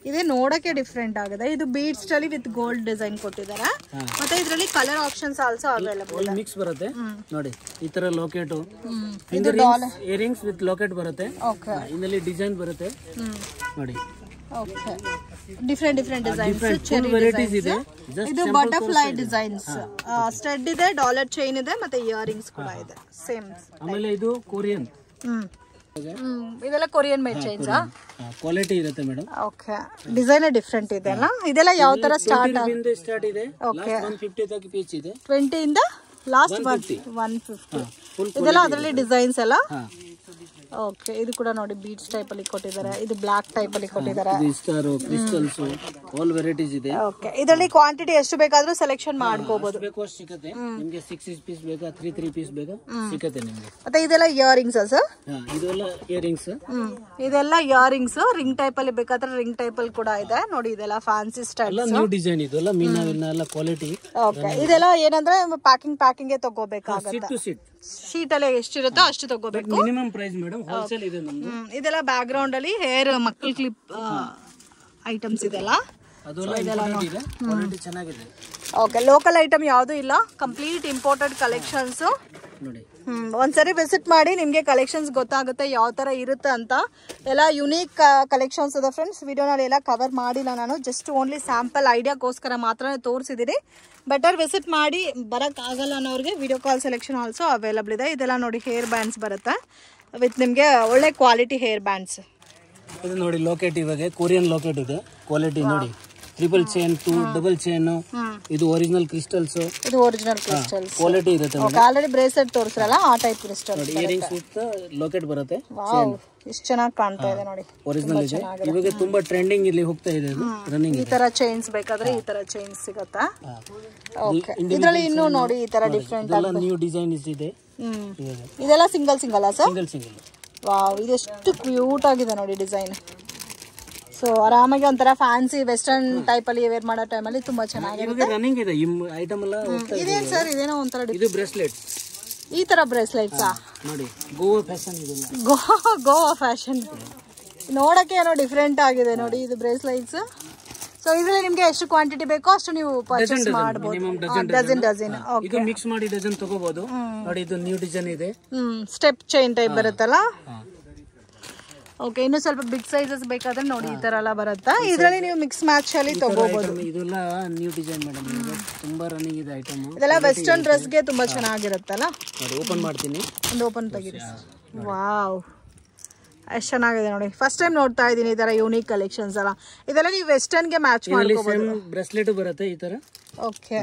ಇದೆ ನೋಡಕ್ಕೆ ಡಿಫ್ರೆಂಟ್ ಆಗಿದೆ. ಇದು ಬೀಡ್ಸ್ ಅಲ್ಲಿ ವಿತ್ ಗೋಲ್ಡ್ ಡಿಸೈನ್ ಕೊಟ್ಟಿದ್ದಾರೆ. ಮತ್ತೆ ಇದರಲ್ಲಿ colour options also available. Mix ಬರುತ್ತೆ ನೋಡಿ. ಈ ತರ ಲಾಕೆಟ್, ಇಯರಿಂಗ್ಸ್ ವಿತ್ ಲಾಕೆಟ್ ಬರುತ್ತೆ. ಓಕೆ, ಇದರಲ್ಲಿ ಡಿಸೈನ್ ಬರುತ್ತೆ ನೋಡಿ. Okay, different designs, cherry varieties ಇದೆ. ಇದು ಬಟರ್ಫ್ಲೈ ಡಿಸೈನ್ಸ್, ಸ್ಟಡ್ ಇದೆ, ಡಾಲರ್ ಚೈನ್ ಇದೆ, ಮತ್ತೆ ಇಯರಿಂಗ್ಸ್ ಕೂಡ ಇದೆ ಸೇಮ್. ಆಮೇಲೆ ಇದು ಕೊರಿಯನ್. ಇದೆಲ್ಲ ಕೊರಿಯನ್ ಮೇಡ್ ಚೈನ್ಸ್. ಕ್ವಾಲಿಟಿ ಇರುತ್ತೆ ಮೇಡಮ್. ಓಕೆ, ಡಿಸೈನ್ ಡಿಫರೆಂಟ್ ಇದೆ ಅಲ್ಲ. ಇದೆಲ್ಲ ಯಾವ ತರ ಸ್ಟಾರ್ಟ್ ಇದೆ? ಓಕೆ, 150 ತನಕ ಪೀಸ್ ಇದೆ. 20 ಇಂದ ಲಾಸ್ಟ್ 150. ಇದೆಲ್ಲ ಅದರಲ್ಲಿ ಡಿಸೈನ್ಸ್ ಎಲ್ಲ. ಓಕೆ, ಇದು ಕೂಡ ನೋಡಿ ಬೀಡ್ಸ್ ಟೈಪ್ ಅಲ್ಲಿ ಕೊಟ್ಟಿದ್ದಾರೆ. ಇದು ಬ್ಲಾಕ್ ಟೈಪ್ ಅಲ್ಲಿ ಕೊಟ್ಟಿದ್ದಾರೆ. ಕ್ರಿಸ್ಟಲ್ಸ್ ಆಲ್ ವೆರೈಟೀಸ್ ಇದೆ. ಓಕೆ, ಇದರಲ್ಲಿ ಕ್ವಾಂಟಿಟಿ ಎಷ್ಟು ಬೇಕಾದ್ರೂ ಸೆಲೆಕ್ಷನ್ ಮಾಡ್ಕೋಬಹುದು. ಸಿಗುತ್ತೆ ನಿಮಗೆ. 6 ಪೀಸ್ ಬೇಕಾ, 3 ಪೀಸ್ ಬೇಕಾ, ಸಿಗುತ್ತೆ ನಿಮಗೆ. ಮತ್ತೆ ಇದೆಲ್ಲ ಇಯರಿಂಗ್ಸ್ ಸರ್. ಇದೆಲ್ಲ ಇಯರಿಂಗ್ಸ್. ಇದೆಲ್ಲ ಇಯರಿಂಗ್ಸ್ ರಿಂಗ್ ಟೈಪ್ ಅಲ್ಲಿ ಬೇಕಾದ್ರೆ ರಿಂಗ್ ಟೈಪ್ ಅಲ್ಲಿ ಕೂಡ ಇದೆ ನೋಡಿ. ಇದೆಲ್ಲ ಫ್ಯಾನ್ಸಿ ಸ್ಟೈಲ್, ನ್ಯೂ ಡಿಸೈನ್. ಇದೆಲ್ಲ ಮೀನಾ ಎಲ್ಲ ಕ್ವಾಲಿಟಿ. ಓಕೆ, ಇದೆಲ್ಲ ಏನಂದ್ರೆ ಪ್ಯಾಕಿಂಗ್ ತಗೋಬೇಕಾಗುತ್ತೆ. ಶೀಟ್ ಅಲ್ಲಿ ಎಷ್ಟಿರುತ್ತೋ ಅಷ್ಟು ತಗೋಬೇಕು. ಮಿನಿಮಮ್ ಪ್ರೈಸ್ ಮೇಡಮ್, ಹೋಲ್ಸೇಲ್ ಇದೆ ನಮ್ದು. ಇದೆಲ್ಲ ಬ್ಯಾಕ್ ಗ್ರೌಂಡ್ ಅಲ್ಲಿ ಹೇರ್ ಮಕ್ಕಳ ಕ್ಲಿಪ್ ಐಟಮ್ಸ್ ಇದೆಲ್ಲ. ಅದೆಲ್ಲ ಇಂಪಾರ್ಟೆಂಟ್ ಇದೆ, ಕ್ವಾಲಿಟಿ ಚೆನ್ನಾಗಿದೆ. ಓಕೆ, ಲೋಕಲ್ ಐಟಮ್ ಯಾವುದು ಇಲ್ಲ, ಕಂಪ್ಲೀಟ್ ಇಂಪೋರ್ಟೆಡ್ ಕಲೆಕ್ಷನ್ಸ್ ನೋಡಿ. ಒಂದ್ಸರಿ ವಿಸಿಟ್ ಮಾಡಿ, ನಿಮಗೆ ಕಲೆಕ್ಷನ್ಸ್ ಗೊತ್ತಾಗುತ್ತೆ ಯಾವ ತರ ಇರುತ್ತೆ ಅಂತ. ಎಲ್ಲ ಯುನೀಕ್ ಕಲೆಕ್ಷನ್ಸ್ ಇದೆ ಫ್ರೆಂಡ್ಸ್. ವಿಡಿಯೋನಲ್ಲಿ ಎಲ್ಲ ಕವರ್ ಮಾಡಿಲ್ಲ ನಾನು, ಜಸ್ಟ್ ಓನ್ಲಿ ಸ್ಯಾಂಪಲ್ ಐಡಿಯಾಗೋಸ್ಕರ ಮಾತ್ರ ತೋರಿಸಿದ್ದೀನಿ. ಬೆಟರ್ ವಿಸಿಟ್ ಮಾಡಿ. ಬರೋಕ್ಕಾಗಲ್ಲ ಅನ್ನೋರಿಗೆ video call selection also available ಇದೆ. ಇದೆಲ್ಲ ನೋಡಿ ಹೇರ್ ಬ್ಯಾಂಡ್ಸ್ ಬರುತ್ತೆ ವಿತ್ ನಿಮಗೆ ಒಳ್ಳೆ ಕ್ವಾಲಿಟಿ ಹೇರ್ ಬ್ಯಾಂಡ್ಸ್. ಇದು ನೋಡಿ ಲೋಕೆಟ್, ಇವಾಗ ಕೊರಿಯನ್ ಲೋಕೆಟ್ ಇದೆ, ಕ್ವಾಲಿಟಿ ನೋಡಿ. ಟ್ರಿಪಲ್ ಚೈನ್, 2 ಡಬಲ್ ಚೈನ್, ಇದು ಒರಿಜಿನಲ್ ಕ್ರಿಸ್ಟಲ್ಸ್. ಇದು ಒರಿಜಿನಲ್ ಕ್ರಿಸ್ಟಲ್ಸ್ ಕ್ವಾಲಿಟಿ ಇರುತ್ತೆ. ಆಲ್ರೆಡಿ ಬ್ರೇಸ್ಲೆಟ್ ತೋರಿಸ್ರಲ್ಲ ಆ ಟೈಪ್ ಕ್ರಿಸ್ಟಲ್. ಇಯರಿಂಗ್ಸ್ ವಿತ್ ಲೋಕೆಟ್ ಬರುತ್ತೆ. ವಾವ್, ಎಷ್ಟು ಚೆನ್ನಾಗಿ ಕಾಣ್ತಾ ಇದೆ ನೋಡಿ. ಒರಿಜಿನಲ್ ಇದೆ. ಇವಾಗ ತುಂಬಾ ಟ್ರೆಂಡಿಂಗ್ ಇಲ್ಲಿ ಹೋಗ್ತಾ ಇದೆ, ರನ್ನಿಂಗ್. ಈ ತರ ಚೈನ್ಸ್ ಬೇಕಾದ್ರೆ ಈ ತರ ಚೈನ್ಸ್ ಸಿಗುತ್ತಾ? ಓಕೆ, ಇದರಲ್ಲಿ ಇನ್ನೂ ನೋಡಿ ಈ ತರ ಡಿಫರೆಂಟ್ ಎಲ್ಲ ನ್ಯೂ ಡಿಸೈನ್ ಇದೆ. ಇದೆಲ್ಲ single single sir? Single. Wow, ಇದೆಷ್ಟು ಕ್ಯೂಟ್ ಆಗಿದೆ ನೋಡಿ ಡಿಸೈನ್. ಸೊ ಆರಾಮಾಗಿ ಒಂಥರ ಫ್ಯಾನ್ಸಿ ವೆಸ್ಟರ್ನ್ ಟೈಪ್ ಅಲ್ಲಿ ವೇರ್ ಮಾಡೋ ಟೈಮಲ್ಲಿ ತುಂಬಾ ಚೆನ್ನಾಗಿರುತ್ತೆ. ರನ್ನಿಂಗ್ ಇದೆ ಐಟಮ್ ಎಲ್ಲ. ಇದೇನ್ ಸರ್? ಇದೇನೋ ಒಂಥರ ಇದು ಬ್ರೇಸ್ಲೆಟ್. ಈ ತರ ಬ್ರೇಸ್ಲೆಟ್ಸ್ ನೋಡಿ, ಗೋವಾ ಫ್ಯಾಷನ್ ಇದೆ. ಗೋವಾ ಫ್ಯಾಷನ್ ನೋಡಕ್ಕೆ ಏನೋ ಡಿಫ್ರೆಂಟ್ ಆಗಿದೆ ನೋಡಿ ಇದು ಬ್ರೇಸ್ಲೆಟ್ಸ್. ಸೊ ಇದ್ರಲ್ಲಿ ನಿಮ್ಗೆ ಎಷ್ಟು ಕ್ವಾಂಟಿಟಿ ಬೇಕೋ ಅಷ್ಟು ನೀವು ಪರ್ಚೇಸ್ ಮಾಡಬಹುದು. ಡಜನ್. ಇದು ಮಿಕ್ಸ್ ಮಾಡಿ ಡಜನ್ ತಗೋಬಹುದು. ನೋಡಿ, ಇದು ನ್ಯೂ ಡಿಸೈನ್ ಇದೆ. ಸ್ಟೆಪ್ ಚೈನ್ ಟೈಪ್ ಬರುತ್ತಲ್ಲ. ಓಕೆ, ಇನ್ನು ಸ್ವಲ್ಪ ಬಿಗ್ ಸೈಜಸ್ ಬೇಕಾದ್ರೆ ನೋಡಿ ಈ ತರ ಎಲ್ಲ ಬರುತ್ತಾ. ಇದರಲ್ಲಿ ನೀವು ಮಿಕ್ಸ್ ಮ್ಯಾಚ್ ಅಲ್ಲಿ ತಗೋಬಹುದು. ಇದೆಲ್ಲ ನ್ಯೂ ಡಿಸೈನ್ ಮೇಡಮ್, ತುಂಬಾ ರನ್ನಿಂಗ್ ಇದೆ ಐಟಮ್. ಇದೆಲ್ಲ ವೆಸ್ಟರ್ನ್ ಡ್ರೆಸ್ ಗೆ ತುಂಬಾ ಚೆನ್ನಾಗಿರುತ್ತಲ್ಲ. ನೋಡಿ, ಓಪನ್ ಮಾಡ್ತೀನಿ. ಒಂದು ಓಪನ್ ತೆಗೀರಿ. ವಾವ್, ಎಷ್ಟು ಚೆನ್ನಾಗಿದೆ ನೋಡಿ. ಫಸ್ಟ್ ಟೈಮ್ ನೋಡ್ತಾ ಇದ್ದೀನಿ ಈ ತರ ಯೂನಿಕ್ ಕಲೆಕ್ಷನ್ಸ್ ಎಲ್ಲ. ಇದೆಲ್ಲ ನೀವು ವೆಸ್ಟರ್ನ್ ಗೆ ಮ್ಯಾಚ್ ಮಾಡ್ಕೋಬಹುದು. ಬ್ರೇಸ್ಲೆಟ್ ಬರುತ್ತೆ ಈ ತರ. ಓಕೆ,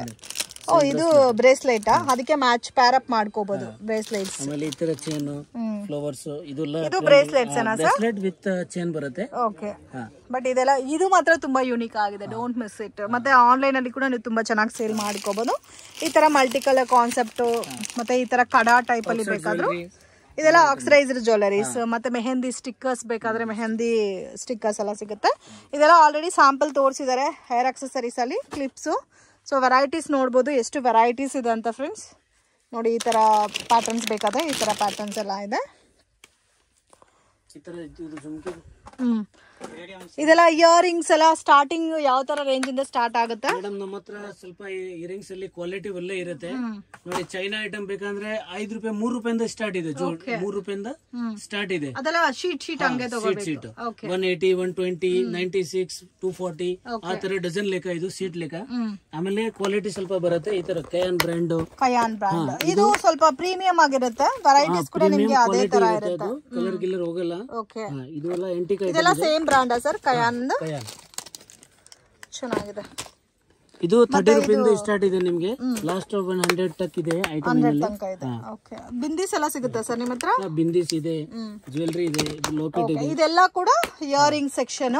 ಓ ಇದು ಬ್ರೇಸ್ಲೆಟ್, ಅದಕ್ಕೆ ಮ್ಯಾಚ್ ಪ್ಯಾರ್ ಅಪ್ ಮಾಡ್ಕೋಬಹುದು ಬ್ರೇಸ್ಲೆಟ್ಸ್. ಆಮೇಲೆ ಈ ತರ ಚೈನ್, ಫ್ಲವರ್ಸ್, ಇದು ಬ್ರೇಸ್ಲೆಟ್ಸ್ ಅನ್ನ ಸರ್? ಬ್ರೇಸ್ಲೆಟ್ ವಿತ್ ಚೈನ್ ಬರುತ್ತೆ. ಓಕೆ, ಬಟ್ ಇದೆಲ್ಲ ಇದು ಮಾತ್ರ ತುಂಬಾ ಯೂನಿಕ್ ಆಗಿದೆ. Don't miss it. ಮತ್ತೆ ಆನ್ಲೈನ್ ಅಲ್ಲಿ ಕೂಡ ನೀವು ತುಂಬಾ ಚೆನ್ನಾಗಿ ಸೇಲ್ ಮಾಡ್ಕೋಬಹುದು. ಈ ತರ ಮಲ್ಟಿ ಕಲರ್ ಕಾನ್ಸೆಪ್ಟ್, ಮತ್ತೆ ಈ ತರ ಕಡಾ ಟೈಪ್ ಅಲ್ಲಿ ಬೇಕಾದ್ರೂ ಇದೆಲ್ಲ ಆಕ್ಸಿಡೈಸ್ಡ್ ಜ್ಯುವೆಲರೀಸ್. ಮತ್ತೆ ಮೆಹಂದಿ ಸ್ಟಿಕ್ಕರ್ಸ್ ಬೇಕಾದ್ರೆ ಮೆಹಂದಿ ಸ್ಟಿಕ್ಕರ್ಸ್ ಎಲ್ಲ ಸಿಗುತ್ತೆ. ಇದೆಲ್ಲ ಆಲ್ರೆಡಿ ಸ್ಯಾಂಪಲ್ ತೋರಿಸಿದ್ದಾರೆ. ಹೇರ್ ಆಕ್ಸೆಸರೀಸ್ ಅಲ್ಲಿ ಕ್ಲಿಪ್ಸ್. ಸೊ ವೆರೈಟೀಸ್ ನೋಡ್ಬೋದು ಎಷ್ಟು ವೆರೈಟೀಸ್ ಇದೆ ಅಂತ ಫ್ರೆಂಡ್ಸ್. ನೋಡಿ, ಈ ತರ ಪ್ಯಾಟರ್ನ್ಸ್ ಬೇಕಾದ್ರೆ ಈ ತರ ಪ್ಯಾಟರ್ನ್ಸ್ ಎಲ್ಲ ಇದೆ. ಇದೆಲ್ಲ ಇಯರಿಂಗ್ಸ್ ಎಲ್ಲ ಸ್ಟಾರ್ಟಿಂಗ್ ಯಾವ ತರ ರೇಂಜ್ ಇಂದ ಸ್ಟಾರ್ಟ್ ಆಗುತ್ತೆ ಮೇಡಮ್? ನಮ್ಮ ಹತ್ರ ಸ್ವಲ್ಪ ಇಯರಿಂಗ್ಸ್ ಅಲ್ಲಿ ಕ್ವಾಲಿಟಿ ಒಳ್ಳೆ ಇರುತ್ತೆ. ನೋಡಿ, ಚೈನಾ ಐಟಮ್ ಬೇಕಂದ್ರೆ 5 ರೂಪಾಯಿ 3 ರೂಪಾಯಿಂದ ಸ್ಟಾರ್ಟ್ ಇದೆ. 3 ರೂಪಾಯಿಂದ ಸ್ಟಾರ್ಟ್ ಇದೆ. ಅದೆಲ್ಲ ಶೀಟ್ ಹಂಗೆ ತಗೋಬೇಕು. 180, 120, 96, 240 ಆ ತರ ಡಜನ್ ಲೆಕ್ಕ, ಇದು ಸೀಟ್ ಲೆಕ್ಕ. ಆಮೇಲೆ ಕ್ವಾಲಿಟಿ ಸ್ವಲ್ಪ ಬರುತ್ತೆ. ಈ ತರ ಕಯಾನ್ ಬ್ರ್ಯಾಂಡ್. ಇದು ಸ್ವಲ್ಪ ಪ್ರೀಮಿಯಂ ಆಗಿರುತ್ತೆ. ವೆರೈಟೀಸ್ ಕೂಡ ನಿಮಗೆ ಅದೇ ತರ ಇರುತ್ತೆ. ಕಲರ್ ಗಿಲ್ಲರ್ ಹೋಗಲ್ಲ. ಓಕೆ, ಇದೆಲ್ಲ ಎಂಟಿಕ್ ಇದೆಲ್ಲ ಸೇಮ್ ಬ್ರಾಂಡ್ ಸರ್? ಕಯಾನ್ ಚೆನ್ನಾಗಿದೆ. ಇದು 30 ರೂಪಾಯಿಂದ ಸ್ಟಾರ್ಟ್ ಇದೆ ನಿಮ್ಗೆ. ಲಾಸ್ಟ್ 100 ತಕ್ ಇದೆ ಐಟಮ್. ಓಕೆ, ಬಿಂದೀಸ್ ಎಲ್ಲ ಸಿಗುತ್ತೆ ಸರ್ ನಿಮ್ಮ ಹತ್ರ? ಬಿಂದೀಸ್ ಇದೆ, ಜ್ಯುವೆಲರಿ ಇದೆ, ಲೋಕೆಟ್ ಇದೆ. ಇದೆಲ್ಲ ಕೂಡ ಇಯರಿಂಗ್ ಸೆಕ್ಷನ್.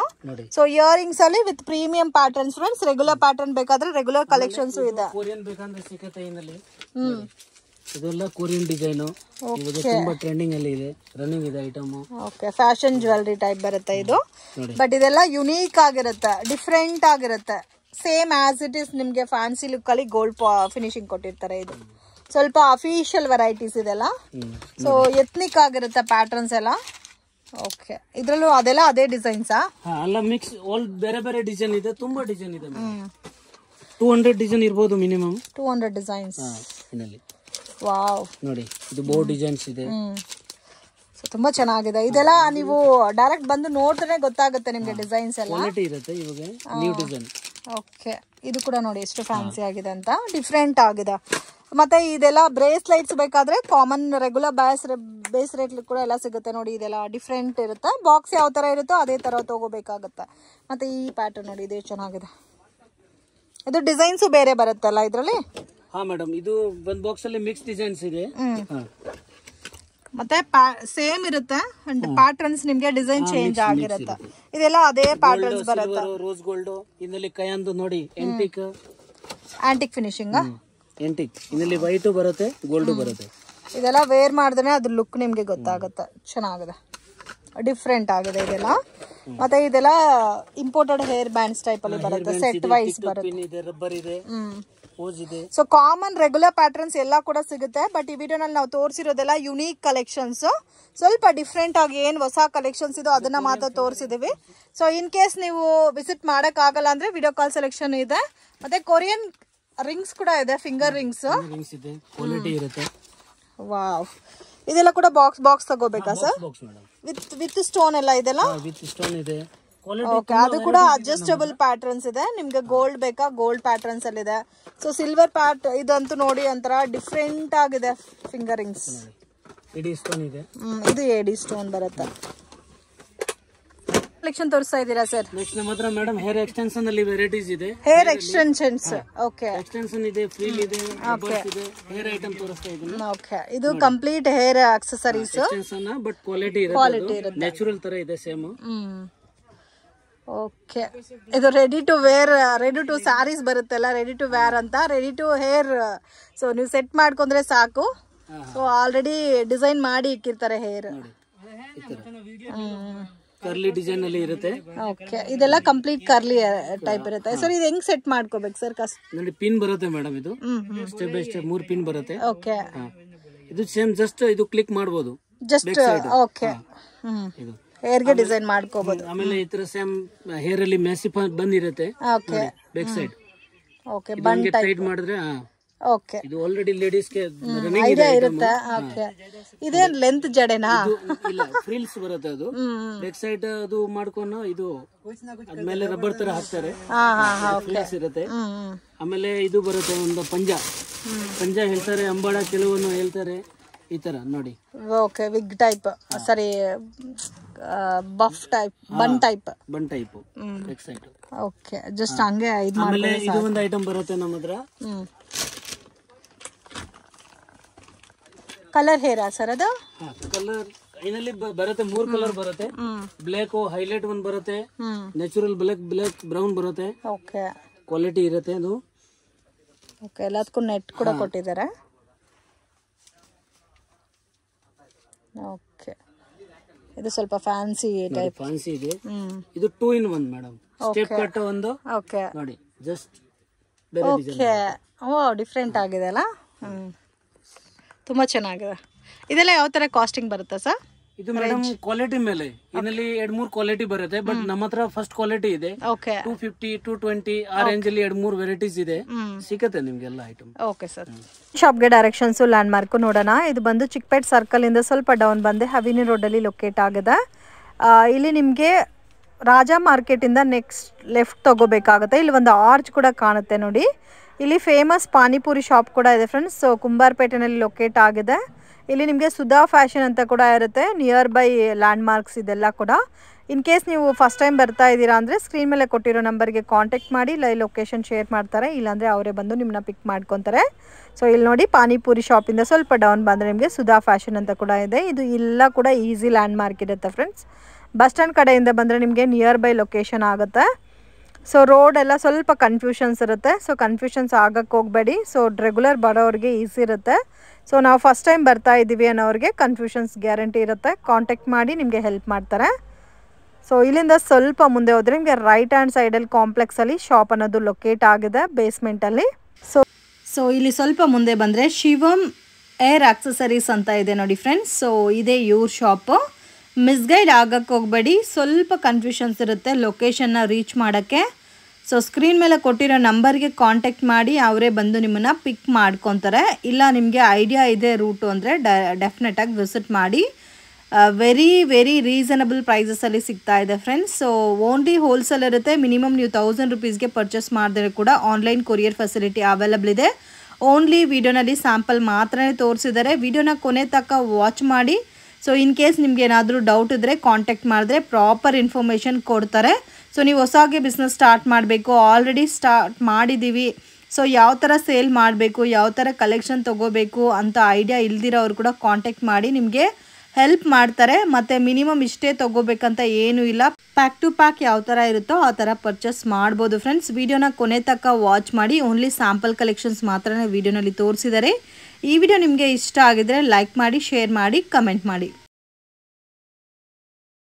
ಸೊ ಇಯರಿಂಗ್ಸ್ ಅಲ್ಲಿ with premium patterns friends. Regular pattern ಬೇಕಾದ್ರೆ ರೆಗ್ಯುಲರ್ ಕಲೆಕ್ಷನ್ಸ್ ಇದೆ. ಕೊರಿಯನ್ ಬೇಕಂದ್ರೆ ಸಿಗುತ್ತೆ ಇದರಲ್ಲಿ. ಇದೆಲ್ಲ ಕೊರಿಯನ್ ಡಿಸೈನ್. ಇವಾಗ ತುಂಬಾ ಟ್ರೆಂಡಿಂಗ್ ಅಲ್ಲಿ ಇದೆ, ರನ್ನಿಂಗ್ ಇದೆ item. Okay, fashion jewellery type ಬರುತ್ತೆ ಇದು. ಬಟ್ ಇದೆಲ್ಲ ಯುನೀಕ್ ಆಗಿರುತ್ತೆ, ಡಿಫ್ರೆಂಟ್ ಆಗಿರುತ್ತೆ. ಸೇಮ್ ಆಸ್ ಇಟ್ ಇಸ್ ನಿಮ್ಗೆ ಫ್ಯಾನ್ಸಿ ಲುಕ್ ಅಲ್ಲಿ ಗೋಲ್ಡ್ ಫಿನಿಶಿಂಗ್ ಕೊಟ್ಟಿರ್ತಾರೆ. ಇದು ಸ್ವಲ್ಪ ಅಫಿಷಿಯಲ್ ವೆರೈಟೀಸ್ ಇದೆಲ್ಲ. ಸೊ ಎತ್ನಿಕ್ ಆಗಿರುತ್ತೆ ಪ್ಯಾಟರ್ನ್ಸ್ ಎಲ್ಲ. ಓಕೆ, ಇದ್ರಲ್ಲೂ ಅದೆಲ್ಲ ಅದೇ ಡಿಸೈನ್ಸಾ? ಅಲ್ಲ, ಮಿಕ್ಸ್ ಆಲ್ ಬೇರೆ ಬೇರೆ ಡಿಸೈನ್ ಇದೆ. ತುಂಬಾ ಡಿಸೈನ್ ಇದೆ. 200 ಡಿಸೈನ್ ಇರಬಹುದು ಮಿನಿಮಮ್. 200 ಡಿಸೈನ್ಸ್. ವಾವ್, ನೋಡಿ ಇದು ಬೋರ್ಡ್ ಡಿಸೈನ್ಸ್ ಇದೆ. ತುಂಬಾ ಚೆನ್ನಾಗಿದೆ. ಇದೆಲ್ಲ ನೀವು ಡೈರೆಕ್ಟ್ ಬಂದು ನೋಡಿದ್ರೆ ಗೊತ್ತಾಗುತ್ತೆ ನಿಮ್ಗೆ ಡಿಸೈನ್ಸ್ ಎಲ್ಲ. ಕ್ವಾಲಿಟಿ ಇರುತ್ತೆ. ಇವಾಗ ನ್ಯೂ ಡಿಸೈನ್. ಓಕೆ, ಇದು ಕೂಡ ನೋಡಿ ಎಷ್ಟು ಫ್ಯಾನ್ಸಿ ಆಗಿದೆ ಅಂತ, ಡಿಫ್ರೆಂಟ್ ಆಗಿದೆ. ಮತ್ತೆ ಇದೆಲ್ಲ ಬ್ರೇಸ್ಲೈಟ್ಸ್ ಬೇಕಾದ್ರೆ ಕಾಮನ್ ರೆಗ್ಯುಲರ್ ಬೇಸ್ ರೇಟ್ ಕೂಡ ಎಲ್ಲ ಸಿಗುತ್ತೆ ನೋಡಿ. ಇದೆಲ್ಲ ಡಿಫ್ರೆಂಟ್ ಇರುತ್ತೆ. ಬಾಕ್ಸ್ ಯಾವ ತರ ಇರುತ್ತೋ ಅದೇ ತರ ತಗೋಬೇಕಾಗುತ್ತೆ. ಮತ್ತೆ ಈ ಪ್ಯಾಟರ್ನ್ ನೋಡಿ, ಇದು ಚೆನ್ನಾಗಿದೆ. ಇದು ಡಿಸೈನ್ಸ್ ಬೇರೆ ಬರುತ್ತಲ್ಲ ಇದರಲ್ಲಿ? ಹಾ ಮೇಡಮ್, ಇದು ಒಂದು ಬಾಕ್ಸ್ ಅಲ್ಲಿ ಮಿಕ್ಸ್ ಡಿಸೈನ್ಸ್ ಇದೆ. ಮತ್ತೆ ಸೇಮ್ ಇರುತ್ತೆ ಅಂಡ್ ಪ್ಯಾಟರ್ನ್ಸ್ ನಿಮ್ಗೆ ಡಿಸೈನ್ ಚೇಂಜ್ ಆಗಿರುತ್ತೆ. ಇದೆಲ್ಲ ಅದೇ ಪ್ಯಾಟರ್ನ್ಸ್ ಬರುತ್ತೆ. ರೋಸ್ ಗೋಲ್ಡ್ ಇದರಲ್ಲಿ ಕಯಾಂದು ನೋಡಿ, ಆಂಟಿಕ್ ಫಿನಿಶಿಂಗ್. ಎಂಟಿಕ್ ಇದರಲ್ಲಿ ವೈಟ್ ಬರುತ್ತೆ, ಗೋಲ್ಡ್ ಬರುತ್ತೆ. ಇದೆಲ್ಲ ವೇರ್ ಮಾಡಿದ್ರೆ ಅದ್ರ ಲುಕ್ ನಿಮ್ಗೆ ಗೊತ್ತಾಗುತ್ತೆ. ಚೆನ್ನಾಗಿದೆ, ಡಿಫ್ರೆಂಟ್ ಆಗಿದೆ ಇದೆಲ್ಲ. ಮತ್ತೆ ಇದೆಲ್ಲ ಇಂಪೋರ್ಟೆಡ್ ಹೇರ್ ಬ್ಯಾಂಡ್ಸ್ ಟೈಪ್ ಅಲ್ಲಿ ಬರುತ್ತೆ. ಸೆಟ್ ವೈಸ್ ಬರುತ್ತೆ. ರಬ್ಬರ್ ಇದೆ. ಪೋಸ್ ಇದೆ. ಸೊ ಕಾಮನ್ ರೆಗ್ಯುಲರ್ ಪ್ಯಾಟರ್ನ್ಸ್ ಎಲ್ಲ ಕೂಡ ಸಿಗುತ್ತೆ. ಬಟ್ ಈ ವಿಡಿಯೋನಲ್ಲಿ ನಾವು ತೋರಿಸಿರೋದೆಲ್ಲ ಯುನೀಕ್ ಕಲೆಕ್ಷನ್ಸ್, ಸ್ವಲ್ಪ ಡಿಫ್ರೆಂಟ್ ಆಗಿ ಏನು ಹೊಸ ಕಲೆಕ್ಷನ್ಸ್ ಇದೋ ಅದನ್ನ ಮಾತ್ರ ತೋರಿಸಿದೀವಿ. ಸೊ ಇನ್ ಕೇಸ್ ನೀವು ವಿಸಿಟ್ ಮಾಡಕ್ ಆಗಲ್ಲ ಅಂದ್ರೆ ವಿಡಿಯೋ ಕಾಲ್ ಸೆಲೆಕ್ಷನ್ ಇದೆ. ಮತ್ತೆ ಕೊರಿಯನ್ ರಿಂಗ್ಸ್ ಕೂಡ ಇದೆ, ಫಿಂಗರ್ ರಿಂಗ್ಸ್ ಇದೆ, ಕ್ವಾಲಿಟಿ ಇರುತ್ತೆ. ವಾವ್, ಇದೆಲ್ಲ ಕೂಡ ಬಾಕ್ಸ್ ತಗೋಬೇಕಾ ಸರ್? ವಿತ್ ಸ್ಟೋನ್ ಎಲ್ಲ ಇದೆಲ್ಲ ವಿತ್ ಸ್ಟೋನ್ ಇದೆ. ಓಕೆ, ಅದು ಕೂಡ ಅಡ್ಜಸ್ಟಬಲ್ ಪ್ಯಾಟರ್ನ್ಸ್ ಇದೆ. ನಿಮ್ಗೆ ಗೋಲ್ಡ್ ಬೇಕಾ, ಗೋಲ್ಡ್ ಪ್ಯಾಟರ್ನ್ಸ್ ಅಲ್ಲಿ ಇದೆ. ಸೊ ಸಿಲ್ವರ್ ಇದಂತೂ ನೋಡಿ ಒಂಥರ ಡಿಫ್ರೆಂಟ್ ಆಗಿದೆ ಫಿಂಗರ್ ರಿಂಗ್ಸ್. ಎಡಿ ಸ್ಟೋನ್ ಇದೆ. ಇದು ಎಡಿ ಸ್ಟೋನ್ ಬರುತ್ತೆ. ಕಲೆಕ್ಷನ್ ತೋರಿಸ್ತಾ ಇದ್ದೀರಾ ಸರ್? ನೆಕ್ಸ್ಟ್ ನಮ್ಮ ಹತ್ರ ಮೇಡಮ್ ಹೇರ್ ಎಕ್ಸ್ಟೆನ್ಷನ್ ಅಲ್ಲಿ ವೆರೈಟೀಸ್ ಇದೆ. ಹೇರ್ ಎಕ್ಸ್ಟೆನ್ಷನ್ಸ್, ಓಕೆ, ಎಕ್ಸ್ಟೆನ್ಷನ್ ಇದೆ, ಫ್ರೀಲ್ ಇದೆ, ರಬ್ಬರ್ಸ್ ಇದೆ, ಹೇರ್ ಐಟಮ್ ತೋರಿಸ್ತಾ ಇದ್ದೀನಿ. ಓಕೆ, ಇದು complete hair accessories extension, but quality ಇರುತ್ತೆ, ನ್ಯಾಚುರಲ್ ತರ ಇದೆ ಸೇಮ್. ಓಕೆ, ಇದು ready to wear, ready to saris ಬರುತ್ತಲ್ಲ, ರೆಡಿ ಟು ವೇರ್ ಅಂತ, ರೆಡಿ ಟು ಹೇರ್. ಸೊ ನೀವು ಸೆಟ್ ಮಾಡ್ಕೊಂಡ್ರೆ ಸಾಕು. ಸೊ ಆಲ್ರೆಡಿ ಡಿಸೈನ್ ಮಾಡಿ ಇಕ್ಕಿರ್ತಾರೆ ಹೇರ್. ಕರ್ಲಿ ಡಿಸೈನ್ ಅಲ್ಲಿ ಇರುತ್ತೆ. ಓಕೆ, ಇದೆಲ್ಲ ಕಂಪ್ಲೀಟ್ ಕರ್ಲಿ ಟೈಪ್ ಇರುತ್ತೆ. ಸರ್ ಇದು ಹೆಂಗ್ ಸೆಟ್ ಮಾಡ್ಕೋಬೇಕು ಸರ್? ನೋಡಿ ಪಿನ್ ಬರುತ್ತೆ ಮೇಡಮ್, ಇದು ಸ್ಟೆಪ್ ಬೈ ಸ್ಟೆಪ್ 3 ಪಿನ್ ಬರುತ್ತೆ. ಓಕೆ, ಇದು ಸೇಮ್ ಜಸ್ಟ್ ಇದು ಕ್ಲಿಕ್ ಮಾಡಬಹುದು ಜಸ್ಟ್. ಓಕೆ, ಇದು ಹೇರ್ಗೆ ಡಿಸೈನ್ ಮಾಡ್ಕೋಬಹುದು. ಆಮೇಲೆ ಈ ತರ ಸೇಮ್ ಹೇರ್ ಅಲ್ಲಿ ಮ್ಯಾಸಿಫ್ ಬಂದಿರುತ್ತೆ. Okay, back side. ಓಕೆ, ಬನ್ ಟೈಟ್ ಮಾಡಿದ್ರೆ ಓಕೆ, ಇದು ಆಲ್ರೆಡಿ ಲೇಡೀಸ್ ಗೆ ಐಡಿಯಾ ಇರುತ್ತೆ. ಓಕೆ, ಇದೇನ್ ಲೆಂತ್ ಜಡೆನಾ? ಇಲ್ಲ, ಫ್ರಿಲ್ಸ್ ಬರುತ್ತೆ. ಅದು ಬ್ಯಾಕ್ ಸೈಡ್ ಅದು ಮಾಡ್ಕೊಂಡು ಇದು ಆಮೇಲೆ ರಬ್ಬರ್ ತರ ಹಾಕ್ತಾರೆ, ಫ್ರಿಲ್ಸ್ ಇರುತ್ತೆ. ಆಮೇಲೆ ಇದು ಬರುತ್ತೆ ಒಂದು ಪಂಜ ಹೇಳ್ತಾರೆ, ಅಂಬಾಡ ಕೆಲವನ್ನು ಹೇಳ್ತಾರೆ, ಈ ತರ ನೋಡಿ. Okay, wig type, sorry puff type, bun type back side. Okay, just ಹಂಗೆ ಇದು ಮಾಡಿ. ಆಮೇಲೆ ಇದು ಒಂದು ಐಟಮ್ ಬರುತ್ತೆ ನಮ್ಮ ಹತ್ರ. ಕಲರ್ ಹೇರಾ ಸರ್ ಅದು? ಕಲರ್ ಇದರಲ್ಲಿ ಬರುತ್ತೆ 3 ಕಲರ್ ಬರುತ್ತೆ. ಬ್ಲಾಕ್ ಹೈಲೈಟ್ ಒಂದು ಬರುತ್ತೆ, ನ್ಯಾಚುರಲ್ ಬ್ಲಾಕ್ ಬ್ರೌನ್ ಬರುತ್ತೆ. ಓಕೆ, ಕ್ವಾಲಿಟಿ ಇರುತ್ತೆ ಅದು. ಓಕೆ, ಎಲ್ಲದಕ್ಕೂ ನೆಟ್ ಕೂಡ ಕೊಟ್ಟಿದ್ದಾರೆ. ಓಕೆ, ಇದು ಸ್ವಲ್ಪ ಫ್ಯಾನ್ಸಿ ಟೈಪ್. ಫ್ಯಾನ್ಸಿ ಇದೆ. ಇದು 2 in 1 ಮೇಡಮ್. ಸ್ಟೆಪ್ ಕಟ್ ಒಂದು. ಓಕೆ, ನೋಡಿ ಜಸ್ಟ್ ಓಕೆ, ಓ ಡಿಫ್ರೆಂಟ್ ಆಗಿದೆ ಅಲ್ಲ. ತುಂಬಾ ಚೆನ್ನಾಗಿದೆ. ಇದೆಲ್ಲ ಯಾವ ತರ ಕಾಸ್ಟಿಂಗ್ ಬರುತ್ತೆ ಸರ್? ಇದು ಮೇಡಮ್ ಕ್ವಾಲಿಟಿ ಮೇಲೆ, ಇದರಲ್ಲಿ 2-3 ಕ್ವಾಲಿಟಿ ಬರುತ್ತೆ. ಬಟ್ ನಮ್ಮ ಹತ್ರ ಫಸ್ಟ್ ಕ್ವಾಲಿಟಿ ಇದೆ. ಓಕೆ, 250 220 ಆ ರೇಂಜ್ ಅಲ್ಲಿ 2-3 ವೆರೈಟೀಸ್ ಇದೆ, ಸಿಗುತ್ತೆ ನಿಮ್ಗೆಲ್ಲ ಐಟಮ್. Okay sir. ಶಾಪ್ಗೆ ಡೈರೆಕ್ಷನ್ಸ್ ಲ್ಯಾಂಡ್ ಮಾರ್ಕ್ ನೋಡೋಣ. ಇದು ಬಂದು ಚಿಕ್ಕಪೇಟ್ ಸರ್ಕಲ್ ಇಂದ ಸ್ವಲ್ಪ ಡೌನ್ ಬಂದೆ ಹವಿನಿ ರೋಡ್ ಅಲ್ಲಿ ಲೊಕೇಟ್ ಆಗಿದೆ. ಇಲ್ಲಿ ನಿಮಗೆ ರಾಜಾ ಮಾರ್ಕೆಟ್ ಇಂದ ನೆಕ್ಸ್ಟ್ ಲೆಫ್ಟ್ ತಗೋಬೇಕಾಗುತ್ತೆ. ಇಲ್ಲಿ ಒಂದು ಆರ್ಚ್ ಕೂಡ ಕಾಣುತ್ತೆ ನೋಡಿ. ಇಲ್ಲಿ ಫೇಮಸ್ ಪಾನಿಪುರಿ ಶಾಪ್ ಕೂಡ ಇದೆ ಫ್ರೆಂಡ್ಸ್. ಸೊ ಕುಂಬಾರಪೇಟೆನಲ್ಲಿ ಲೊಕೇಟ್ ಆಗಿದೆ. ಇಲ್ಲಿ ನಿಮಗೆ ಸುಧಾ ಫ್ಯಾಷನ್ ಅಂತ ಕೂಡ ಇರುತ್ತೆ, ನಿಯರ್ ಬೈ ಲ್ಯಾಂಡ್ ಮಾರ್ಕ್ಸ್ ಇದೆಲ್ಲ ಕೂಡ. ಇನ್ ಕೇಸ್ ನೀವು ಫಸ್ಟ್ ಟೈಮ್ ಬರ್ತಾ ಇದ್ದೀರಾ ಅಂದರೆ ಸ್ಕ್ರೀನ್ ಮೇಲೆ ಕೊಟ್ಟಿರೋ ನಂಬರ್ಗೆ ಕಾಂಟ್ಯಾಕ್ಟ್ ಮಾಡಿ ಲೈವ್ ಲೊಕೇಶನ್ ಶೇರ್ ಮಾಡ್ತಾರೆ, ಇಲ್ಲಾಂದರೆ ಅವರೇ ಬಂದು ನಿಮ್ಮನ್ನ ಪಿಕ್ ಮಾಡ್ಕೊತಾರೆ. ಸೊ ಇಲ್ಲಿ ನೋಡಿ ಪಾನಿಪುರಿ ಶಾಪಿಂದ ಸ್ವಲ್ಪ ಡೌನ್ ಬಂದರೆ ನಿಮಗೆ ಸುಧಾ ಫ್ಯಾಷನ್ ಅಂತ ಕೂಡ ಇದೆ. ಇದು ಎಲ್ಲ ಕೂಡ ಈಸಿ ಲ್ಯಾಂಡ್ ಮಾರ್ಕ್ ಇರುತ್ತೆ ಫ್ರೆಂಡ್ಸ್. ಬಸ್ ಸ್ಟ್ಯಾಂಡ್ ಕಡೆಯಿಂದ ಬಂದರೆ ನಿಮಗೆ ನಿಯರ್ ಬೈ ಲೊಕೇಶನ್ ಆಗುತ್ತೆ. ಸೊ ರೋಡ್ ಎಲ್ಲ ಸ್ವಲ್ಪ ಕನ್ಫ್ಯೂಷನ್ಸ್ ಇರುತ್ತೆ, ಸೊ ಕನ್ಫ್ಯೂಷನ್ಸ್ ಆಗಕ್ಕೆ ಹೋಗಬೇಡಿ. ಸೊ ರೆಗ್ಯುಲರ್ ಬರೋರಿಗೆ ಈಸಿ ಇರುತ್ತೆ. ಸೊ ನಾವು ಫಸ್ಟ್ ಟೈಮ್ ಬರ್ತಾ ಇದ್ದೀವಿ ಅನ್ನೋರಿಗೆ ಕನ್ಫ್ಯೂಷನ್ಸ್ ಗ್ಯಾರಂಟಿ ಇರುತ್ತೆ, ಕಾಂಟ್ಯಾಕ್ಟ್ ಮಾಡಿ ನಿಮಗೆ ಹೆಲ್ಪ್ ಮಾಡ್ತಾರೆ. ಸೊ ಇಲ್ಲಿಂದ ಸ್ವಲ್ಪ ಮುಂದೆ ಹೋದರೆ ನಿಮಗೆ ರೈಟ್ ಹ್ಯಾಂಡ್ ಸೈಡಲ್ಲಿ ಕಾಂಪ್ಲೆಕ್ಸಲ್ಲಿ ಶಾಪ್ ಅನ್ನೋದು ಲೊಕೇಟ್ ಆಗಿದೆ ಬೇಸ್ಮೆಂಟಲ್ಲಿ. ಸೊ ಇಲ್ಲಿ ಸ್ವಲ್ಪ ಮುಂದೆ ಬಂದರೆ ಶಿವಮ್ ಏರ್ ಆಕ್ಸೆಸರೀಸ್ ಅಂತ ಇದೆ ನೋಡಿ ಫ್ರೆಂಡ್ಸ್. ಸೊ ಇದೇ ಇವ್ರ ಶಾಪು. ಮಿಸ್ಗೈಡ್ ಆಗಕ್ಕೆ ಹೋಗಬೇಡಿ, ಸ್ವಲ್ಪ ಕನ್ಫ್ಯೂಷನ್ಸ್ ಇರುತ್ತೆ ಲೊಕೇಶನ್ನ ರೀಚ್ ಮಾಡೋಕ್ಕೆ. ಸೊ ಸ್ಕ್ರೀನ್ ಮೇಲೆ ಕೊಟ್ಟಿರೋ ನಂಬರ್ಗೆ ಕಾಂಟ್ಯಾಕ್ಟ್ ಮಾಡಿ ಅವರೇ ಬಂದು ನಿಮ್ಮನ್ನು ಪಿಕ್ ಮಾಡ್ಕೊತಾರೆ. ಇಲ್ಲ ನಿಮಗೆ ಐಡಿಯಾ ಇದೆ ರೂಟು ಅಂದರೆ ಡೆಫಿನೆಟಾಗಿ ವಿಸಿಟ್ ಮಾಡಿ. ವೆರಿ ವೆರಿ ರೀಸನಬಲ್ ಪ್ರೈಸಸಲ್ಲಿ ಸಿಗ್ತಾ ಇದೆ ಫ್ರೆಂಡ್ಸ್. ಸೊ ಓನ್ಲಿ ಹೋಲ್ಸೇಲ್ ಇರುತ್ತೆ. ಮಿನಿಮಮ್ ನೀವು 1000 rupeesಗೆ ಪರ್ಚೇಸ್ ಮಾಡಿದ್ರೆ ಕೂಡ ಆನ್ಲೈನ್ ಕೊರಿಯರ್ ಫೆಸಿಲಿಟಿ ಅವೈಲಬಲ್ ಇದೆ. ಓನ್ಲಿ ವಿಡಿಯೋನಲ್ಲಿ ಸ್ಯಾಂಪಲ್ ಮಾತ್ರ ತೋರಿಸಿದ್ದಾರೆ. ವಿಡಿಯೋನ ಕೊನೆ ತನಕ ವಾಚ್ ಮಾಡಿ. ಸೊ ಇನ್ ಕೇಸ್ ನಿಮ್ಗೆ ಏನಾದರೂ ಡೌಟ್ ಇದ್ದರೆ ಕಾಂಟ್ಯಾಕ್ಟ್ ಮಾಡಿದ್ರೆ ಪ್ರಾಪರ್ ಇನ್ಫಾರ್ಮೇಷನ್ ಕೊಡ್ತಾರೆ. ಸೊ ನೀವು ಹೊಸಾಗೆ ಬಿಸ್ನೆಸ್ ಸ್ಟಾರ್ಟ್ ಮಾಡಬೇಕು, ಆಲ್ರೆಡಿ ಸ್ಟಾರ್ಟ್ ಮಾಡಿದ್ದೀವಿ, ಸೊ ಯಾವ ಥರ ಸೇಲ್ ಮಾಡಬೇಕು, ಯಾವ ಥರ ಕಲೆಕ್ಷನ್ ತೊಗೋಬೇಕು ಅಂತ ಐಡಿಯಾ ಇಲ್ದಿರೋರು ಕೂಡ ಕಾಂಟ್ಯಾಕ್ಟ್ ಮಾಡಿ ನಿಮಗೆ ಹೆಲ್ಪ್ ಮಾಡ್ತಾರೆ. ಮತ್ತು ಮಿನಿಮಮ್ ಇಷ್ಟೇ ತೊಗೋಬೇಕಂತ ಏನೂ ಇಲ್ಲ, ಪ್ಯಾಕ್ ಟು ಪ್ಯಾಕ್ ಯಾವ ಥರ ಇರುತ್ತೋ ಆ ಥರ ಪರ್ಚೇಸ್ ಮಾಡ್ಬೋದು ಫ್ರೆಂಡ್ಸ್. ವಿಡಿಯೋನ ಕೊನೆ ತನಕ ವಾಚ್ ಮಾಡಿ. ಓನ್ಲಿ ಸ್ಯಾಂಪಲ್ ಕಲೆಕ್ಷನ್ಸ್ ಮಾತ್ರ ವಿಡಿಯೋನಲ್ಲಿ ತೋರಿಸಿದ್ದಾರೆ. ಈ ವಿಡಿಯೋ ನಿಮಗೆ ಇಷ್ಟ ಆಗಿದ್ರೆ ಲೈಕ್ ಮಾಡಿ, ಶೇರ್ ಮಾಡಿ, ಕಮೆಂಟ್ ಮಾಡಿ.